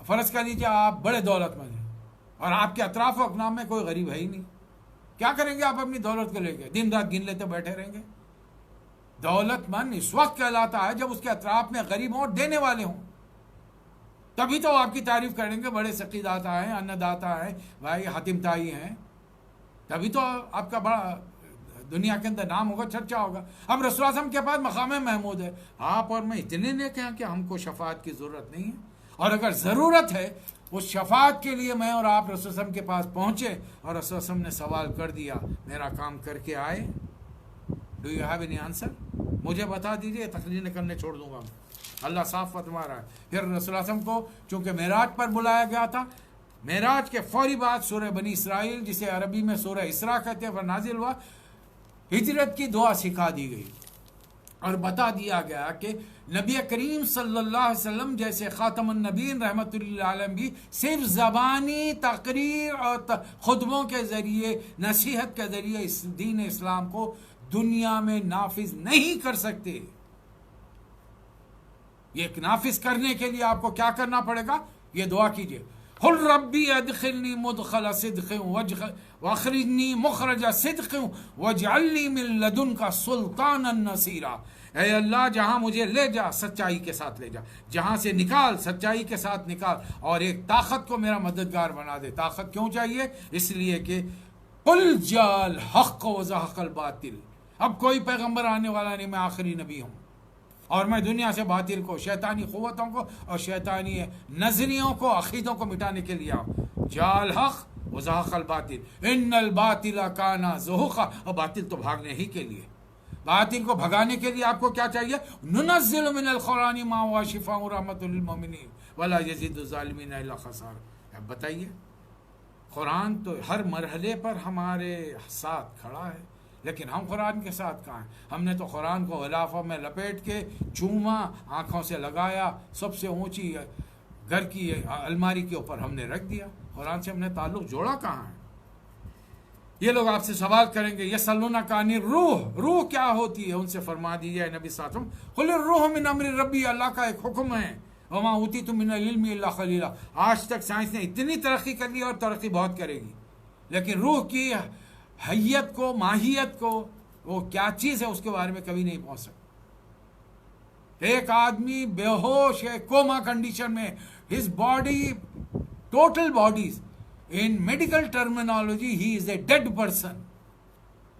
فرض کر لیجیے آپ بڑے دولت مند ہیں اور آپ کے اطراف و اقنام میں کوئی غریب ہے ہی نہیں، کیا کریں گے آپ اپنی دولت کو لے کے؟ دن رات گن لیتے بیٹھے رہیں گے؟ دولت مند اس وقت کہلاتا ہے جب اس کے اطراف میں غریب ہوں اور دینے والے ہوں، تبھی تو آپ کی تعریف کریں گے، بڑے سقی داتا ہیں، ان داتا ہیں، بھائی حاتم تائی ہیں، تبھی تو آپ کا بڑا دنیا کے اندر نام ہوگا، چرچا ہوگا۔ اب رسول اللہ صلی اللہ علیہ وسلم کے پاس مقام محمود ہے، آپ اور میں اتنے نیک ہیں کہ ہم کو شفاعت کی ضرورت نہیں ہے، اور اگر ضرورت ہے اس شفاعت کے لیے میں اور آپ رسول اللہ علیہ وسلم کے پاس پہنچے اور رسول اللہ علیہ وسلم نے سوال کر دیا، میرا کام کر کے آئے، do you have any answer? مجھے بتا دیجئے، تقریر کرنے چھوڑ دوں گا۔ اللہ صاف فرما رہا ہے۔ پھر رسول اللہ صلی اللہ علیہ وسلم کو چونکہ معراج پر بلایا گیا تھا، معراج کے فوری بعد سورہ بنی اسرائیل، جسے عربی میں سورہ اسراء کہتے ہیں، پر نازل ہوا، ہجرت کی دعا سکھا دی گئی اور بتا دیا گیا کہ نبی کریم صلی اللہ علیہ وسلم جیسے خاتم النبیین رحمۃ اللہ علیہ بھی صرف زبانی تقریر اور خطبوں کے ذریعے، نصیحت کے ذریعے اس دین اسلام کو دنیا میں نافذ نہیں کر سکتے۔ یہ نافذ کرنے کے لیے آپ کو کیا کرنا پڑے گا؟ یہ دعا کیجئے، قل ربی ادخلنی مدخل صدق واخرجنی مخرج صدق واجعلنی من لدنک سلطانا نصیرا۔ اے اللہ جہاں مجھے لے جا سچائی کے ساتھ لے جا، جہاں سے نکال سچائی کے ساتھ نکال، اور ایک طاقت کو میرا مددگار بنا دے۔ طاقت کیوں چاہیے؟ اس لیے کہ قل جاء الحق وزهق الباطل، اب کوئی پیغمبر آنے والا نہیں، میں آخری نبی ہوں، اور میں دنیا سے باطل کو، شیطانی قوتوں کو اور شیطانی نظریوں کو، عقیدوں کو مٹانے کے لیے آؤ۔ جاء الحق وزهق الباطل ان الباطل کان زهوقا، اور باطل تو بھاگنے ہی کے لیے، باطل کو بھگانے کے لیے آپ کو کیا چاہیے؟ ننزل من القرآن ما هو شفاء ورحمۃ للمؤمنین ولا یزید الظالمین الا خسارا۔ اب بتائیے، قرآن تو ہر مرحلے پر ہمارے ساتھ کھڑا ہے، لیکن ہم قرآن کے ساتھ کہاں ہیں؟ ہم نے تو قرآن کو غلافوں میں لپیٹ کے چوما، آنکھوں سے لگایا، سب سے اونچی گھر کی الماری کے اوپر ہم نے رکھ دیا۔ قرآن سے ہم نے تعلق جوڑا کہاں ہے؟ یہ لوگ آپ سے سوال کریں گے، یسألونک عن الروح، روح کیا ہوتی ہے؟ ان سے فرما دیجیے نبی صلی اللہ علیہ وسلم، قل الروح من امر ربی، اللہ کا ایک حکم ہے، وما اوتیتم من العلم الا قلیلا۔ آج تک سائنس نے اتنی ترقی کر لی اور ترقی بہت کرے گی، لیکن روح کی حیت کو، ماہیت کو، وہ کیا چیز ہے اس کے بارے میں کبھی نہیں پہنچ سکتا۔ ایک آدمی بے ہوش ہے، کوما کنڈیشن میں، his body, total bodies In medical terminology, he is a dead person.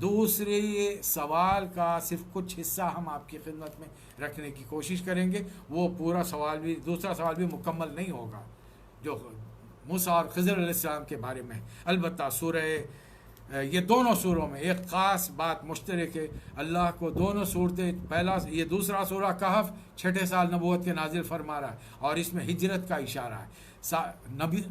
دوسرے سوال کا صرف کچھ حصہ ہم آپ کی خدمت میں رکھنے کی کوشش کریں گے. وہ پورا سوال بھی، دوسرا سوال بھی مکمل نہیں ہوگا جو موسیٰ اور خضر علیہ السلام کے بارے میں. البتہ یہ دونوں سوروں میں ایک خاص بات مشترک ہے. اللہ کو دونوں صورتیں، یہ دوسرا سورہ کہف 6 سال نبوت کے نازل فرما رہا ہے، اور اس میں ہجرت کا اشارہ ہے،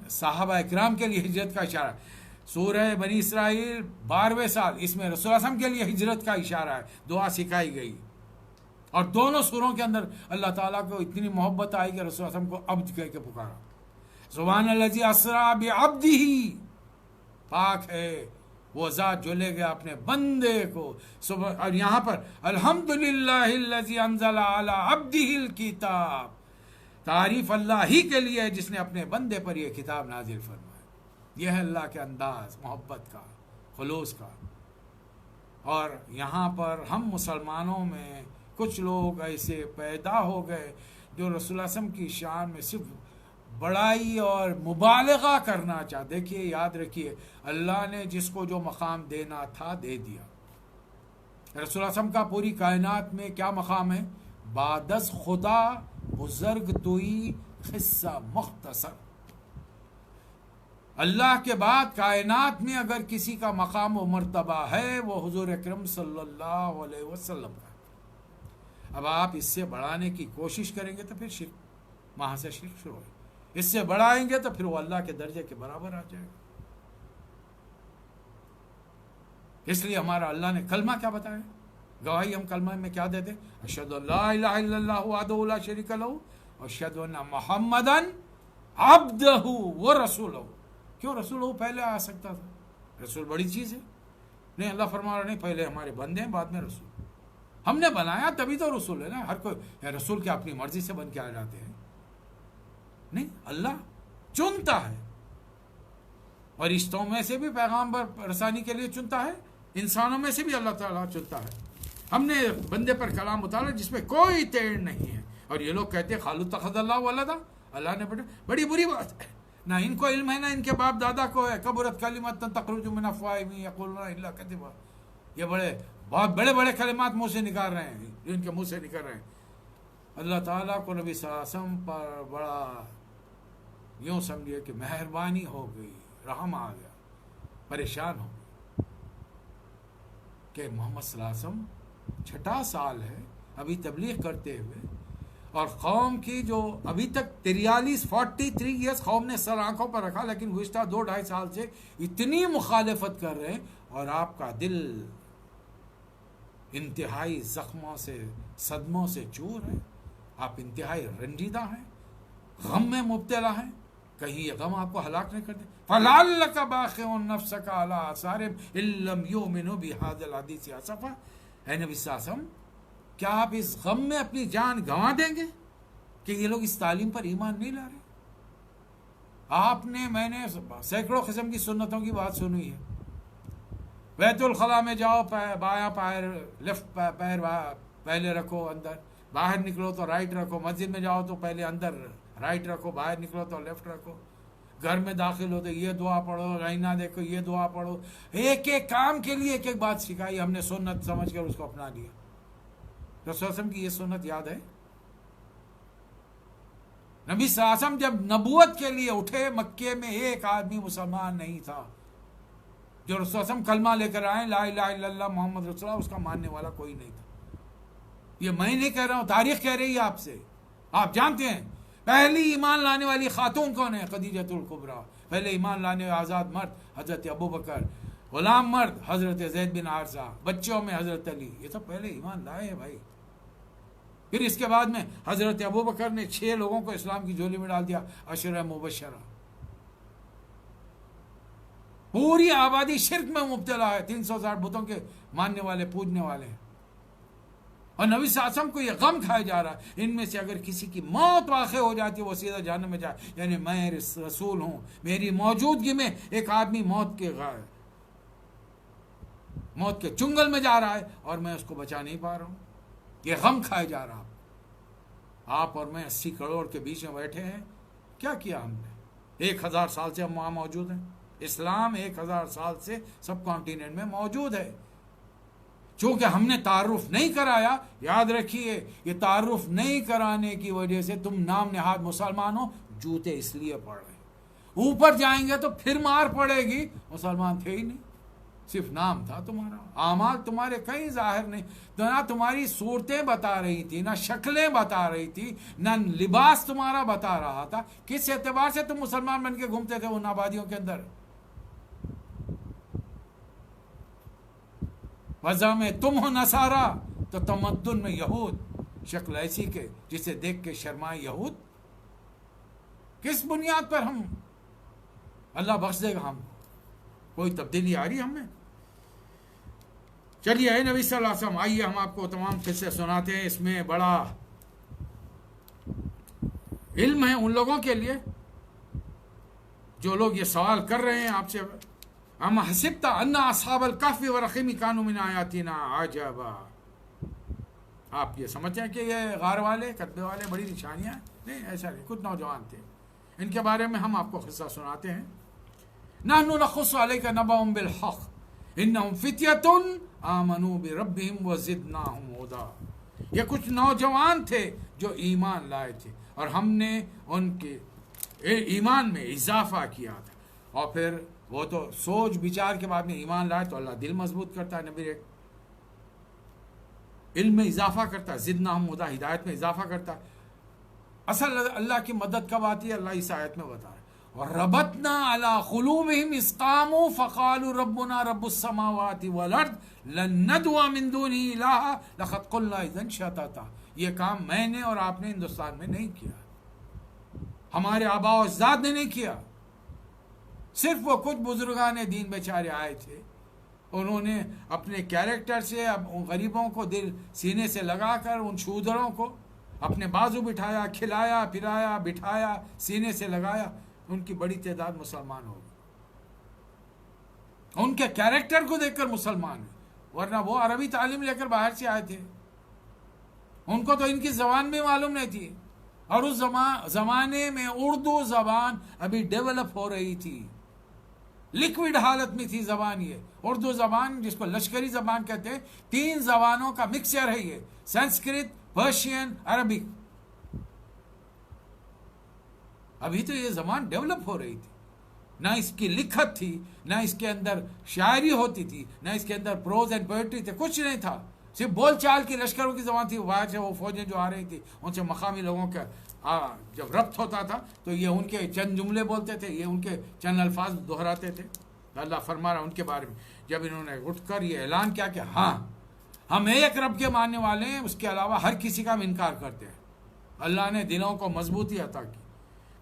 صحابہ اکرام کے لیے ہجرت کا اشارہ ہے. سورہ بنی اسرائیل 12ویں سال، اس میں رسول اللہ صلی اللہ علیہ وسلم کے لیے ہجرت کا اشارہ ہے، دعا سکھائی گئی. اور دونوں سوروں کے اندر اللہ تعالیٰ کو اتنی محبت آئی کہ رسول اللہ علیہ وسلم کو عبد کہہ کے پکارا. سبحان الذی اسریٰ بعبدہ، پاک ہے وہ ذات جو لے گیا اپنے بندے کو. اور یہاں پر الحمدللہ الذی انزل علی عبدہ الکتاب، تعریف اللہ ہی کے لیے ہے جس نے اپنے بندے پر یہ کتاب نازل فرمایا. یہ ہے اللہ کے انداز محبت کا، خلوص کا. اور یہاں پر ہم مسلمانوں میں کچھ لوگ ایسے پیدا ہو گئے جو رسول اللہ صلی اللہ علیہ وسلم کی شان میں صرف بڑائی اور مبالغہ کرنا چاہتے. دیکھیے، یاد رکھیے، اللہ نے جس کو جو مقام دینا تھا دے دیا. رسول اللہ صلی اللہ علیہ وسلم کا پوری کائنات میں کیا مقام ہے؟ بعد از خدا بزرگ توئی خصہ مختصر. اللہ کے بعد کائنات میں اگر کسی کا مقام و مرتبہ ہے وہ حضور اکرم صلی اللہ علیہ وسلم کا. اب آپ اس سے بڑھانے کی کوشش کریں گے تو پھر شرک، وہاں سے شرک شروع ہے. اس سے بڑھائیں گے تو پھر وہ اللہ کے درجے کے برابر آ جائے گا. اس لیے ہمارا اللہ نے کلمہ کیا بتایا؟ گواہی ہم کلمہ میں کیا دیتے؟ اشہد ان لا الہ الا اللہ وحدہ لا شریک لہ واشہد ان محمدا عبدہ ورسولہ. کیوں رسول پہلے آ سکتا تھا؟ رسول بڑی چیز ہے. نہیں، اللہ فرما رہا نہیں، پہلے ہمارے بندے ہیں، بعد میں رسول. ہم نے بنایا تبھی تو رسول ہے نا. ہر کوئی رسول کیا اپنی مرضی سے بن کے آ جاتے ہیں؟ نہیں، اللہ چنتا ہے. اور رشتوں میں سے بھی پیغام رسانی کے لیے چنتا ہے، انسانوں میں سے بھی اللہ تعالیٰ چنتا ہے. ہم نے بندے پر کلام اتارا جس میں کوئی تیڑ نہیں ہے. اور یہ لوگ کہتے ہیں قالوا اتخذ اللہ ولدا، اللہ نے بڑی بری بات ہے. نہ ان کو علم ہے نہ ان کے باپ دادا کو ہے. کبرت کلمۃ تخرج من افواہہم یقولون الا کذبا. یہ بہت بڑے بڑے کلمات منہ سے نکال رہے ہیں، جو ان کے منہ سے نکل رہے ہیں. اللہ تعالیٰ کو نبی صلی اللہ علیہ وسلم پر بڑا یوں سمجھیے کہ مہربانی ہو گئی، رحم آ گیا. پریشان ہو گئے کہ محمد صلی اللہ علیہ وسلم 6 سال ہے ابھی تبلیغ کرتے ہوئے، اور قوم کی جو ابھی تک 43 ایئرس قوم نے سر آنکھوں پر رکھا، لیکن گزشتہ 2-2.5 سال سے اتنی مخالفت کر رہے ہیں، اور آپ کا دل انتہائی زخموں سے، صدموں سے چور ہے. آپ انتہائی رنجیدہ ہیں، غم میں مبتلا ہیں. کہیں یہ غم آپ کو ہلاک نہیں کر دے. فَلَعَلَّكَ بَاخِعٌ نَفْسَكَ عَلَىٰ آثَارِهِمْ إِن لَّمْ يُؤْمِنُوا بِهَٰذَا الْحَدِيثِ آسَفًا. اے نبی صلی اللہ علیہ وسلم، کیا آپ اس غم میں اپنی جان گنوا دیں گے کہ یہ لوگ اس تعلیم پر ایمان نہیں لا رہے؟ میں نے سینکڑوں قسم کی سنتوں کی بات سنی ہے. بیت الخلاء میں جاؤ، بایاں پیر، لیفٹ پیر پہلے رکھو اندر، باہر نکلو تو رائٹ رکھو. مسجد میں جاؤ تو پہلے اندر رائٹ رکھو، باہر نکلو تو لیفٹ رکھو. گھر میں داخل ہو تو یہ دعا پڑھو، آئینہ دیکھو یہ دعا پڑھو. ایک ایک کام کے لیے ایک ایک بات سکھائی. ہم نے سنت سمجھ کر اس کو اپنا لیا. رسول صلی اللہ علیہ وسلم کی یہ سنت یاد ہے؟ نبی صلی اللہ علیہ وسلم جب نبوت کے لیے اٹھے، مکے میں ایک آدمی مسلمان نہیں تھا. جو رسول صلی اللہ علیہ وسلم کلمہ لے کر آئے، لا الہ الا اللہ محمد رسول اللہ، اس کا ماننے والا کوئی نہیں تھا. یہ میں نہیں کہہ رہا ہوں، تاریخ کہہ رہی ہے آپ سے. آپ جانتے ہیں پہلی ایمان لانے والی خاتون کون ہے؟ خدیجۃ الکبریٰ. پہلے ایمان لانے والے آزاد مرد حضرت ابو بکر، غلام مرد حضرت زید بن حارثہ، بچوں میں حضرت علی. یہ تو پہلے ایمان لائے ہیں بھائی. پھر اس کے بعد میں حضرت ابو بکر نے 6 لوگوں کو اسلام کی جھولی میں ڈال دیا، عشرہ مبشرہ. پوری آبادی شرک میں مبتلا ہے، 360 بتوں کے ماننے والے، پوجنے والے ہیں. اور نبی صلی اللہ علیہ وسلم کو یہ غم کھایا جا رہا ہے، ان میں سے اگر کسی کی موت واقع ہو جاتی ہے وہ سیدھا جہنم میں جائے. یعنی میں رسول ہوں، میری موجودگی میں ایک آدمی موت کے چنگل میں جا رہا ہے اور میں اس کو بچا نہیں پا رہا ہوں. یہ غم کھایا جا رہا. آپ اور میں 80 کروڑ کے بیچ میں بیٹھے ہیں. کیا کیا ہم نے؟ 1000 سال سے ہم وہاں موجود ہیں. اسلام 1000 سال سے سب کانٹیننٹ میں موجود ہے. چونکہ ہم نے تعارف نہیں کرایا. یاد رکھیے یہ تعارف نہیں کرانے کی وجہ سے تم نام نہاد مسلمان ہو. جوتے اس لیے پڑ رہے, اوپر جائیں گے تو پھر مار پڑے گی. مسلمان تھے ہی نہیں, صرف نام تھا تمہارا, اعمال تمہارے کہیں ظاہر نہیں. تو نہ تمہاری صورتیں بتا رہی تھی, نہ شکلیں بتا رہی تھی, نہ لباس تمہارا بتا رہا تھا. کس اعتبار سے تم مسلمان بن کے گھومتے تھے ان آبادیوں کے اندر؟ وضع میں تم ہو نصارا تو تمدن میں یہود. شکل ایسی کہ جسے دیکھ کے شرمائے یہود. کس بنیاد پر ہم, اللہ بخش دے گا ہم, کوئی تبدیلی آ رہی ہم میں؟ چلیے اے نبی صلی اللہ علیہ وسلم, آئیے ہم آپ کو تمام قصے سناتے ہیں. اس میں بڑا علم ہے ان لوگوں کے لیے جو لوگ یہ سوال کر رہے ہیں آپ سے. اما حسبت ان اصحاب الکہف والرقیم کانوا من آیاتنا عجبا. آپ یہ سمجھتے ہیں کہ یہ غار والے, کتبے والے بڑی نشانیاں ہیں؟ نہیں, ایسا نہیں. کچھ نوجوان تھے, ان کے بارے میں ہم آپ کو قصہ سناتے ہیں. نحن نقص علیک نبأهم بالحق انہم فتیۃ آمنوا بربہم وزدناہم ہدی. یہ کچھ نوجوان تھے جو ایمان لائے تھے اور ہم نے ان کے ایمان میں اضافہ کیا تھا. اور پھر وہ تو سوچ بچار کے بعد میں ایمان لائے تو اللہ دل مضبوط کرتا ہے. نبی علم میں اضافہ کرتا ہے, زدناہم ہدی, ہدایت میں اضافہ کرتا ہے. اصل اللہ کی مدد کب آتی ہے؟ اللہ اس آیت میں بتا رہا ہے. وَرَبَطْنَا عَلَىٰ قُلُوبِهِمْ إِذْ قَامُوا فَقَالُوا رَبُّنَا رَبُّ السَّمَاوَاتِ وَالْأَرْضِ لَن نَّدْعُوَ مِن دُونِهِ إِلَٰهًا لَقَدْ قُلْنَا إِذًا شَطَطًا. یہ کام میں نے اور آپ نے ہندوستان میں نہیں کیا, ہمارے آباء و اجداد نے نہیں کیا. صرف وہ کچھ بزرگان دین بیچارے آئے تھے, انہوں نے اپنے کیریکٹر سے ان غریبوں کو دل سینے سے لگا کر ان شودروں کو اپنے بازو بٹھایا, کھلایا پلایا, بٹھایا, سینے سے لگایا. ان کی بڑی تعداد مسلمان ہو گئی, ان کے کیریکٹر کو دیکھ کر مسلمان ہوئے. ورنہ وہ عربی تعلیم لے کر باہر سے آئے تھے, ان کو تو ان کی زبان بھی معلوم نہیں تھی. اور اس زمانے میں اردو زبان ابھی ڈیولپ ہو رہی تھی, لکوڈ حالت میں تھی زبان. یہ اردو زبان جس کو لشکری زبان کہتے ہیں, 3 زبانوں کا مکسچر ہے یہ, سنسکرت, پرشین, عربک. ابھی تو یہ زبان ڈیولپ ہو رہی تھی, نہ اس کی لکھت تھی, نہ اس کے اندر شاعری ہوتی تھی, نہ اس کے اندر پروز اینڈ پوئٹری تھے, کچھ نہیں تھا. صرف بول چال کی لشکروں کی زبان تھی. باہر سے وہ فوجیں جو آ رہی تھی ان سے مقامی لوگوں کا جب ربط ہوتا تھا تو یہ ان کے چند جملے بولتے تھے, یہ ان کے چند الفاظ دہراتے تھے. اللہ فرما رہا ان کے بارے میں, جب انہوں نے اٹھ کر یہ اعلان کیا کہ ہاں ہم ایک رب کے ماننے والے ہیں, اس کے علاوہ ہر کسی کا ہم انکار کرتے ہیں, اللہ نے دلوں کو مضبوطی عطا کی.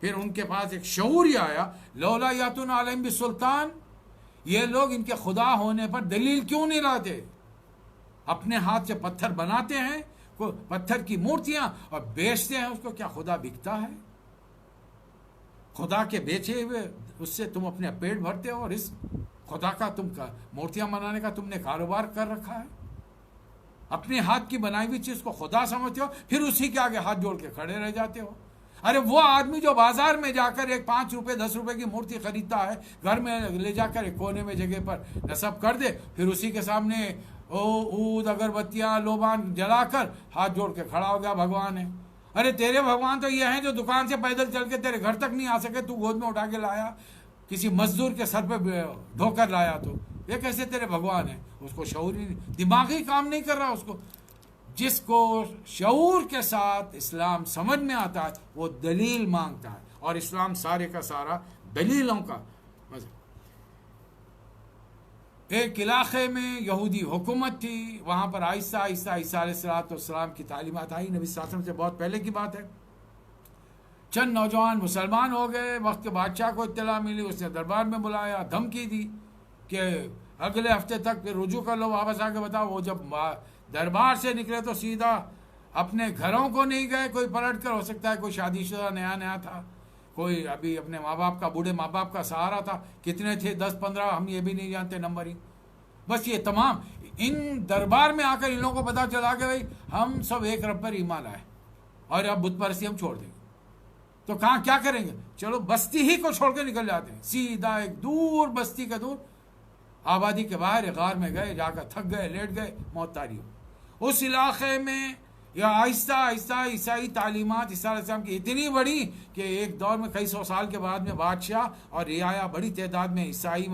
پھر ان کے پاس ایک شعور ہی آیا, لولا یاتون علیہم بسلطان, یہ لوگ ان کے خدا ہونے پر دلیل کیوں نہیں لاتے؟ اپنے ہاتھ سے پتھر بناتے ہیں, پتھر کی مورتیاں, اور بیچتے ہیں اس کو. کیا خدا بکتا ہے؟ خدا کے بیچے ہوئے اس سے تم اپنے پیٹ بھرتے ہو, اور اس خدا کا تم کا مورتیاں بنانے کا تم نے کاروبار کر رکھا ہے. اپنے ہاتھ کی بنائی ہوئی چیز کو خدا سمجھتے ہو, پھر اسی کے آگے ہاتھ جوڑ کے کھڑے رہ جاتے ہو. ارے وہ آدمی جو بازار میں جا کر ایک 5 روپے 10 روپے کی مورتی خریدتا ہے, گھر میں لے جا کر ایک کونے میں جگہ پر نصب کر دے, پھر اسی کے سامنے اود اگربتیاں لوبان جلا کر ہاتھ جوڑ کے کھڑا ہو گیا, بھگوان ہے. ارے تیرے بھگوان تو یہ ہیں جو دکان سے پیدل چل کے تیرے گھر تک نہیں آ سکے, تو گود میں اٹھا کے لایا, کسی مزدور کے سر پہ دھو کر لایا, تو یہ کیسے تیرے بھگوان ہیں؟ اس کو شعور ہی نہیں, دماغی کام نہیں کر رہا اس کو. جس کو شعور کے ساتھ اسلام سمجھ میں آتا ہے وہ دلیل مانگتا ہے, اور اسلام سارے کا سارا دلیلوں کا مذہب. ایک علاقے میں یہودی حکومت تھی, وہاں پر آہستہ آہستہ عیسیٰ علیہ السلام کی تعلیمات آئی. نبی صلی اللہ علیہ وسلم سے بہت پہلے کی بات ہے. چند نوجوان مسلمان ہو گئے. وقت کے بادشاہ کو اطلاع ملی, اس نے دربار میں بلایا, دھمکی دی کہ اگلے ہفتے تک پھر رجوع کر لو, واپس آ کے بتاؤ. وہ جب دربار سے نکلے تو سیدھا اپنے گھروں کو نہیں گئے. کوئی پلٹ کر, ہو سکتا ہے کوئی شادی شدہ نیا تھا, کوئی ابھی اپنے ماں باپ کا, بوڑھے ماں باپ کا سہارا تھا. کتنے تھے, 10-15, ہم یہ بھی نہیں جانتے نمبر ہی. بس یہ تمام ان دربار میں آ کر ان لوگوں کو پتا چلا کہ بھائی ہم سب ایک رب پر ایمان لائے اور اب بت پرستی ہم چھوڑ دیں گے. تو کہاں کیا کریں گے؟ چلو بستی ہی کو چھوڑ کے نکل جاتے ہیں, سیدھا ایک دور بستی کا دور آبادی کے باہر غار میں گئے، جا کر تھک گئے، لیٹ گئے، موت طاری ہو۔ اس علاقے میں یا آہستہ آہستہ عیسائی تعلیمات عیسیٰ علیہ السلام کی اتنی بڑی کہ ایک دور میں کئی سو سال کے بعد میں بادشاہ اور رعایا بڑی تعداد میں عیسائی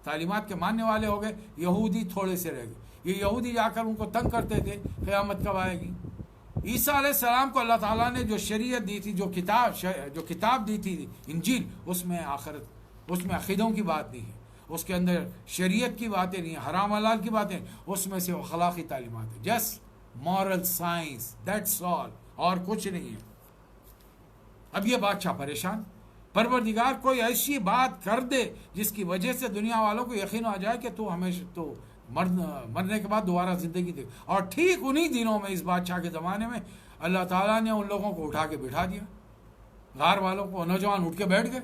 تعلیمات کے ماننے والے ہو گئے، یہودی تھوڑے سے رہ گئے۔ یہ یہودی جا کر ان کو تنگ کرتے تھے، قیامت کب آئے گی۔ عیسیٰ علیہ السلام کو اللہ تعالیٰ نے جو شریعت دی تھی، جو کتاب دی تھی انجیل، اس میں عقیدوں کی بات نہیں ہے، اس کے اندر شریعت کی باتیں نہیں ہیں، حرام حلال کی باتیں، اس میں سے اخلاقی تعلیمات ہیں، just moral science, that's all, اور کچھ نہیں ہے۔ اب یہ بادشاہ پریشان، پروردگار کوئی ایسی بات کر دے جس کی وجہ سے دنیا والوں کو یقین آ جائے کہ تو ہمیشہ تو مرنے کے بعد دوبارہ زندگی دے۔ اور ٹھیک انہی دنوں میں، اس بادشاہ کے زمانے میں، اللہ تعالیٰ نے ان لوگوں کو اٹھا کے بٹھا دیا، غار والوں کو۔ نوجوان اٹھ کے بیٹھ گئے،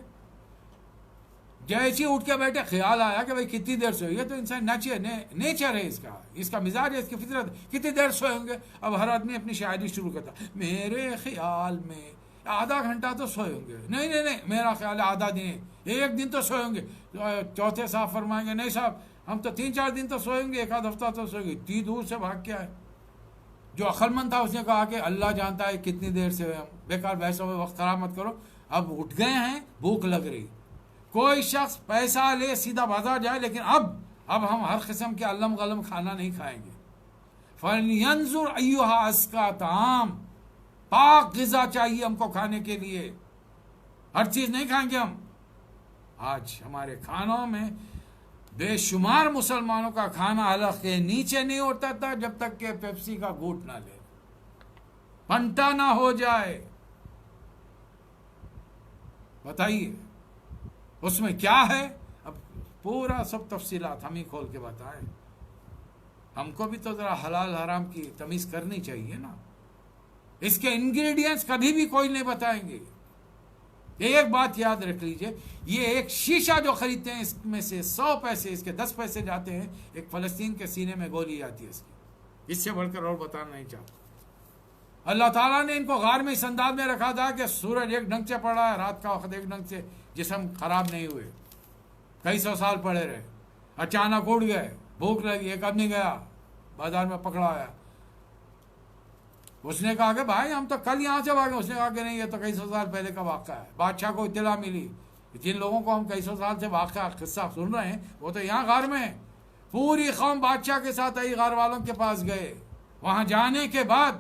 جیسے اٹھ کے بیٹھے خیال آیا کہ بھائی کتنی دیر سوئے گے، تو انسان نیچر ہے اس کا مزاج ہے، اس کی فطرت، کتنی دیر سوئے ہوں گے۔ اب ہر آدمی اپنی شاعری شروع کرتا، میرے خیال میں آدھا گھنٹہ تو سوئے ہوں گے، نہیں میرا خیال ہے آدھا دن، ایک دن تو سوئے ہوں گے۔ چوتھے صاحب فرمائیں گے نہیں صاحب ہم تو 3-4 دن تو سوئیں گے، ایک آدھ ہفتہ تو سوئیں گے۔ اتنی دور سے بھاگ کے آئے۔ جو عقل مند تھا اس نے کہا کہ اللہ جانتا ہے کتنی دیر سے ہوئے، ہم بیکار بحثوں میں وقت خراب مت کرو، اب اٹھ گئے ہیں، بھوک لگ رہی۔ کوئی شخص پیسہ لے سیدھا بازار جائے، لیکن اب ہم ہر قسم کے علم غلم کھانا نہیں کھائیں گے۔ فَلْيَنْظُرْ أَيُّهَا أَزْكَىٰ طَعَامٍ، پاک غذا چاہیے ہم کو کھانے کے لیے، ہر چیز نہیں کھائیں گے ہم۔ آج ہمارے کھانوں میں بے شمار مسلمانوں کا کھانا حلق کے نیچے نہیں ہوتا تھا جب تک کہ پیپسی کا گھونٹ نہ لے، پنٹا نہ ہو جائے۔ بتائیے اس میں کیا ہے؟ اب پورا سب تفصیلات ہم ہی کھول کے بتائیں۔ ہم کو بھی تو ذرا حلال حرام کی تمیز کرنی چاہیے نا۔ اس کے انگریڈینٹس کبھی بھی کوئی نہیں بتائیں گے۔ ایک بات یاد رکھ لیجئے، یہ ایک شیشہ جو خریدتے ہیں اس میں سے 100 پیسے، اس کے 10 پیسے جاتے ہیں ایک فلسطین کے سینے میں گولی جاتی ہے اس کی۔ اس سے بڑھ کر اور بتانا نہیں چاہتا۔ اللہ تعالیٰ نے ان کو غار میں اس انداز میں رکھا تھا کہ سورج ایک ڈھنگ سے پڑا ہے، رات کا وقت ایک ڈھنگ سے، جسم خراب نہیں ہوئے، کئی سو سال پڑے رہے۔ اچانک اڑ گئے، بھوک لگی، ایک آدمی گیا بازار میں پکڑا آیا، اس نے کہا کہ بھائی ہم تو کل یہاں سے بھاگے۔ اس نے کہا کہ نہیں، یہ تو کئی سو سال پہلے کا واقعہ ہے۔ بادشاہ کو اطلاع ملی، جن لوگوں کو ہم کئی سو سال سے واقعہ قصہ سن رہے ہیں وہ تو یہاں غار میں ہیں۔ پوری قوم بادشاہ کے ساتھ آئی، غار والوں کے پاس گئے۔ وہاں جانے کے بعد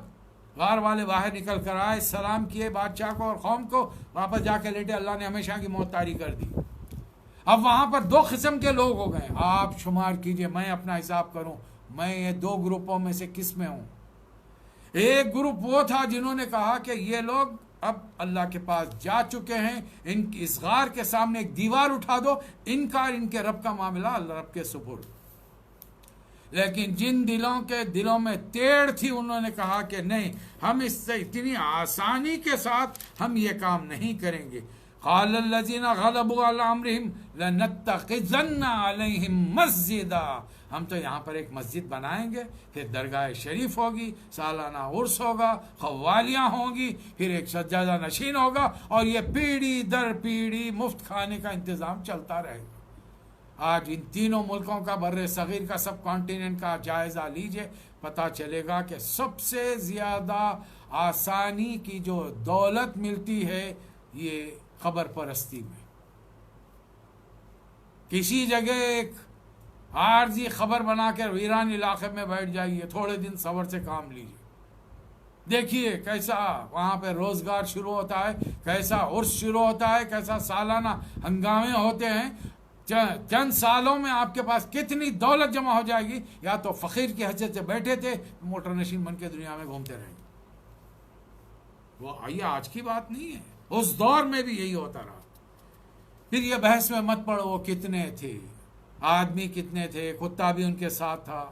غار والے باہر نکل کر آئے، سلام کیے بادشاہ کو اور قوم کو، واپس جا کے لیٹے۔ اللہ نے ہمیشہ کی موت طاری کر دی۔ اب وہاں پر 2 قسم کے لوگ ہو گئے، آپ شمار کیجئے، میں اپنا حساب کروں، میں یہ 2 گروپوں میں سے کس میں ہوں۔ ایک گروپ وہ تھا جنہوں نے کہا کہ یہ لوگ اب اللہ کے پاس جا چکے ہیں، اس غار کے سامنے ایک دیوار اٹھا دو، ان کے رب کا معاملہ اللہ رب کے سپرد۔ لیکن جن دلوں میں ٹیڑھ تھی، انہوں نے کہا کہ نہیں، ہم اس سے اتنی آسانی کے ساتھ ہم یہ کام نہیں کریں گے۔ قال الذين غلبوا على امرهم لنتخذن عليهم مسجدا، ہم تو یہاں پر ایک مسجد بنائیں گے، پھر درگاہ شریف ہوگی، سالانہ عرس ہوگا، قوالیاں ہوں گی، پھر ایک سجادہ نشین ہوگا، اور یہ پیڑھی در پیڑھی مفت کھانے کا انتظام چلتا رہے گا۔ آج ان تینوں ملکوں کا، بر صغیر کا، سب کانٹیننٹ کا جائزہ لیجئے، پتہ چلے گا کہ سب سے زیادہ آسانی کی جو دولت ملتی ہے یہ خبر پرستی میں۔ کسی جگہ ایک عارضی خبر بنا کر ویران علاقے میں بیٹھ جائیے، تھوڑے دن صبر سے کام لیجیے، دیکھیے کیسا وہاں پہ روزگار شروع ہوتا ہے، کیسا عرس شروع ہوتا ہے، کیسا سالانہ ہنگامے ہوتے ہیں۔ چند سالوں میں آپ کے پاس کتنی دولت جمع ہو جائے گی، یا تو فقیر کی حیثیت سے بیٹھے تھے، موٹر نشین بن کے دنیا میں گھومتے رہیں گے۔ وہ یہ آج کی بات نہیں ہے، اس دور میں بھی یہی ہوتا رہا۔ پھر یہ بحث میں مت پڑو وہ کتنے تھے، آدمی کتنے تھے، کتا بھی ان کے ساتھ تھا،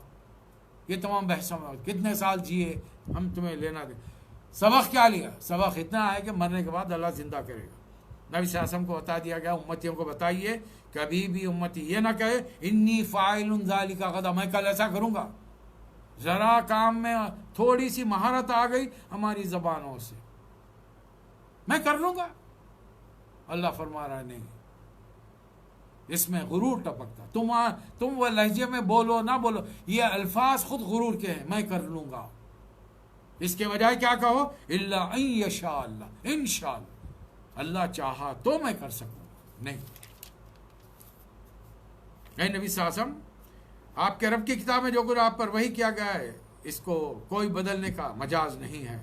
یہ تمام بحثوں میں کتنے سال جیے، ہم تمہیں لینا دیں۔ سبق کیا لیا؟ سبق اتنا ہے کہ مرنے کے بعد اللہ زندہ کرے گا۔ نبی صلی اللہ علیہ وسلم کو بتا دیا گیا، امتیوں کو بتائیے کبھی بھی امتی یہ نہ کہے انی فاعل ذالک غدا، میں کل ایسا کروں گا۔ ذرا کام میں تھوڑی سی مہارت آ گئی ہماری زبانوں سے، میں کر لوں گا۔ اللہ فرما رہا نہیں، اس میں غرور ٹپکتا. تم وہ لہجے میں بولو نہ بولو، یہ الفاظ خود غرور کے ہیں. میں کر لوں گا، اس کے بجائے کیا کہو؟ الا ان یشاء اللہ، انشاءاللہ اللہ چاہا تو میں کر سکوں گا. نہیں، اے نبی صلی اللہ علیہ وسلم، آپ کے رب کی کتاب میں جو کچھ آپ پر وحی کیا گیا ہے اس کو کوئی بدلنے کا مجاز نہیں ہے.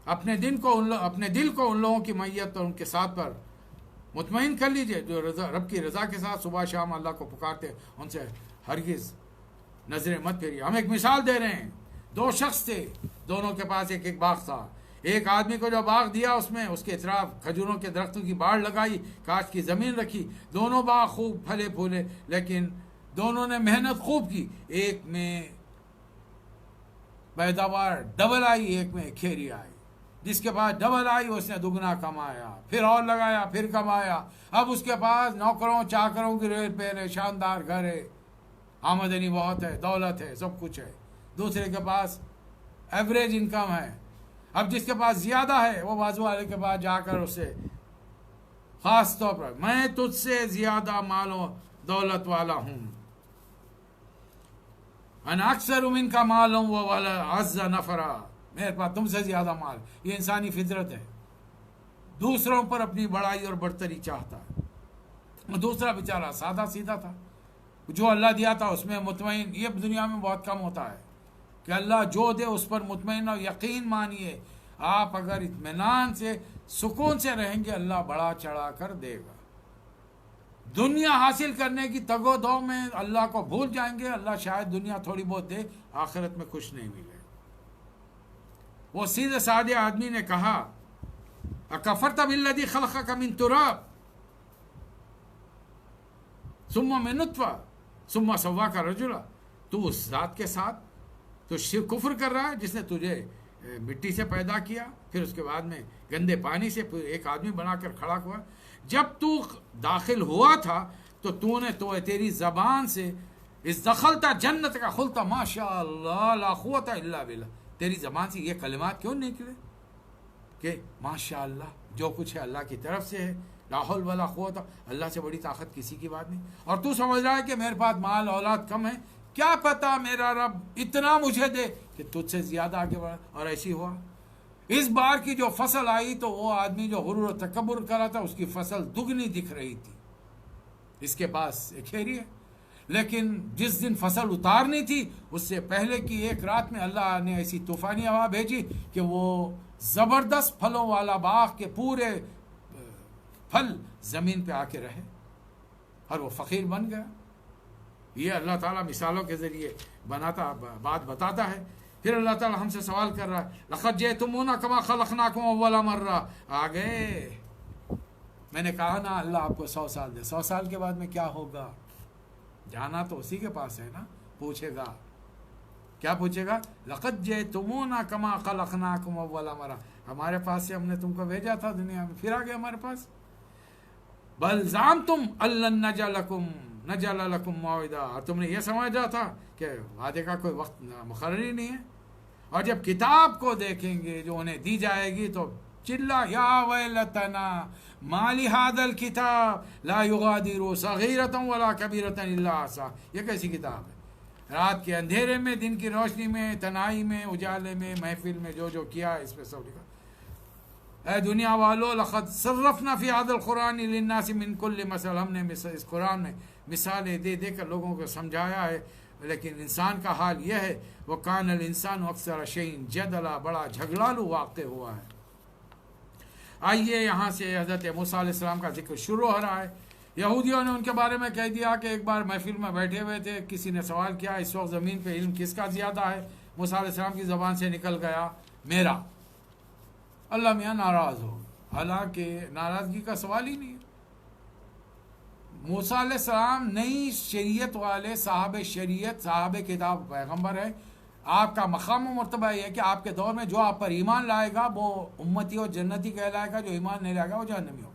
اپنے دل کو ان لوگوں کی معیت اور ان کے ساتھ پر مطمئن کر لیجئے جو رب کی رضا کے ساتھ صبح شام اللہ کو پکارتے، ان سے ہرگز نظریں مت پھیریے. ہم ایک مثال دے رہے ہیں. 2 شخص تھے، دونوں کے پاس ایک باغ تھا. ایک آدمی کو جو باغ دیا اس میں اس کے اطراف کھجوروں کے درختوں کی باڑ لگائی، کاش کی زمین رکھی. دونوں باغ خوب پھلے پھولے، لیکن دونوں نے محنت خوب کی. ایک میں پیداوار ڈبل آئی، ایک میں کھیری آئی. جس کے پاس ڈبل آئی اس نے دگنا کمایا، پھر اور لگایا، پھر کمایا. اب اس کے پاس نوکروں چاکروں کی ریل پہ ہے، شاندار گھر ہے، آمدنی بہت ہے، دولت ہے، سب کچھ ہے. دوسرے کے پاس ایوریج انکم ہے. اب جس کے پاس زیادہ ہے وہ بازو والے کے پاس جا کر اسے خاص طور پر، میں تجھ سے زیادہ مال و دولت والا ہوں، انا اکثر من کا مال ہوں وہ والا عز نفرا، میرے پاس تم سے زیادہ مال. یہ انسانی فطرت ہے، دوسروں پر اپنی بڑائی اور برتری چاہتا ہے. دوسرا بیچارہ سادہ سیدھا تھا، جو اللہ دیا تھا اس میں مطمئن. یہ دنیا میں بہت کم ہوتا ہے کہ اللہ جو دے اس پر مطمئن اور یقین مانیے. آپ اگر اطمینان سے سکون سے رہیں گے اللہ بڑا چڑھا کر دے گا. دنیا حاصل کرنے کی تگ و دو میں اللہ کو بھول جائیں گے، اللہ شاید دنیا تھوڑی بہت دے، آخرت میں کچھ نہیں ملے. وہ سیدھے سادے آدمی نے کہا اکفرت بالذی خلقک من تراب ثم من نطفہ ثم سواک رجلا. تو اس ذات کے ساتھ تو کفر کر رہا ہے جس نے تجھے مٹی سے پیدا کیا، پھر اس کے بعد میں گندے پانی سے ایک آدمی بنا کر کھڑا ہوا. جب تو داخل ہوا تھا تو تیری زبان سے اس دخلتا جنت کا خلتا ماشاء اللہ لا قوت الا باللہ، تیری زبان سے یہ کلمات کیوں نکلے کہ ماشاء اللہ جو کچھ ہے اللہ کی طرف سے ہے، لا حول ولا قوت، اللہ سے بڑی طاقت کسی کی بات نہیں. اور تو سمجھ رہا ہے کہ میرے پاس مال اولاد کم ہے، کیا پتا میرا رب اتنا مجھے دے کہ تجھ سے زیادہ آگے بڑھا. اور ایسی ہوا. اس بار کی جو فصل آئی تو وہ آدمی جو غرور و تکبر کر رہا تھا اس کی فصل دگنی دکھ رہی تھی. اس کے پاس ایک کھیری ہے، لیکن جس دن فصل اتارنی تھی اس سے پہلے کی ایک رات میں اللہ نے ایسی طوفانی ہوا بھیجی کہ وہ زبردست پھلوں والا باغ کے پورے پھل زمین پہ آ کے رہے اور وہ فقیر بن گیا. یہ اللہ تعالیٰ مثالوں کے ذریعے بات بتاتا ہے. پھر اللہ تعالیٰ ہم سے سوال کر رہا ہے لقد جئتمونا کما خلقناکم اول مرہ. آگے میں نے کہا نا اللہ آپ کو 100 سال دے، 100 سال کے بعد میں کیا ہوگا؟ جانا تو اسی کے پاس ہے نا. پوچھے گا، کیا پوچھے گا؟ لقد جئتمونا کما خلقناکم اول مرہ، ہمارے پاس سے ہم نے تم کو بھیجا تھا دنیا میں، پھر آگے ہمارے پاس. بل زعمتم ان نجعل لکم موعدا، اور تم نے یہ سمجھا تھا کہ وعدے کا کوئی وقت مقرر ہی نہیں ہے. اور جب کتاب کو دیکھیں گے جو انہیں دی جائے گی تو چلا یا ویلتنا ما لهذا الکتاب لا یغادر صغیرۃ ولا کبیرۃ الا احصاها. یہ کیسی کتاب ہے؟ رات کے اندھیرے میں، دن کی روشنی میں، تنہائی میں، اجالے میں، محفل میں جو کیا ہے اس میں سب لکھا. اے دنیا والو لقد صرفنا فی هذا القرآن للناس من کل مثل، ہم نے اس قرآن میں مثالیں دے دے کر لوگوں کو سمجھایا ہے. لیکن انسان کا حال یہ ہے وَكَانَ الْإِنسَانُ أَكْثَرَ شَيْءٍ جَدَلًا، بڑا جھگڑالو واقع ہوا ہے. آئیے یہاں سے حضرت موسیٰ علیہ السلام کا ذکر شروع ہو رہا ہے. یہودیوں نے ان کے بارے میں کہہ دیا کہ ایک بار محفل میں بیٹھے ہوئے تھے، کسی نے سوال کیا اس وقت زمین پہ علم کس کا زیادہ ہے؟ موسیٰ علیہ السلام کی زبان سے نکل گیا میرا. اللہ میاں ناراض ہو، حالانکہ ناراضگی کا سوال ہی نہیں ہے. موسیٰ علیہ السلام نئی شریعت والے صاحب شریعت، صاحب کتاب، پیغمبر ہے. آپ کا مقام و مرتبہ یہ ہے کہ آپ کے دور میں جو آپ پر ایمان لائے گا وہ امتی اور جنتی کہلائے گا، جو ایمان نہیں لائے گا وہ جہنمی ہوگا.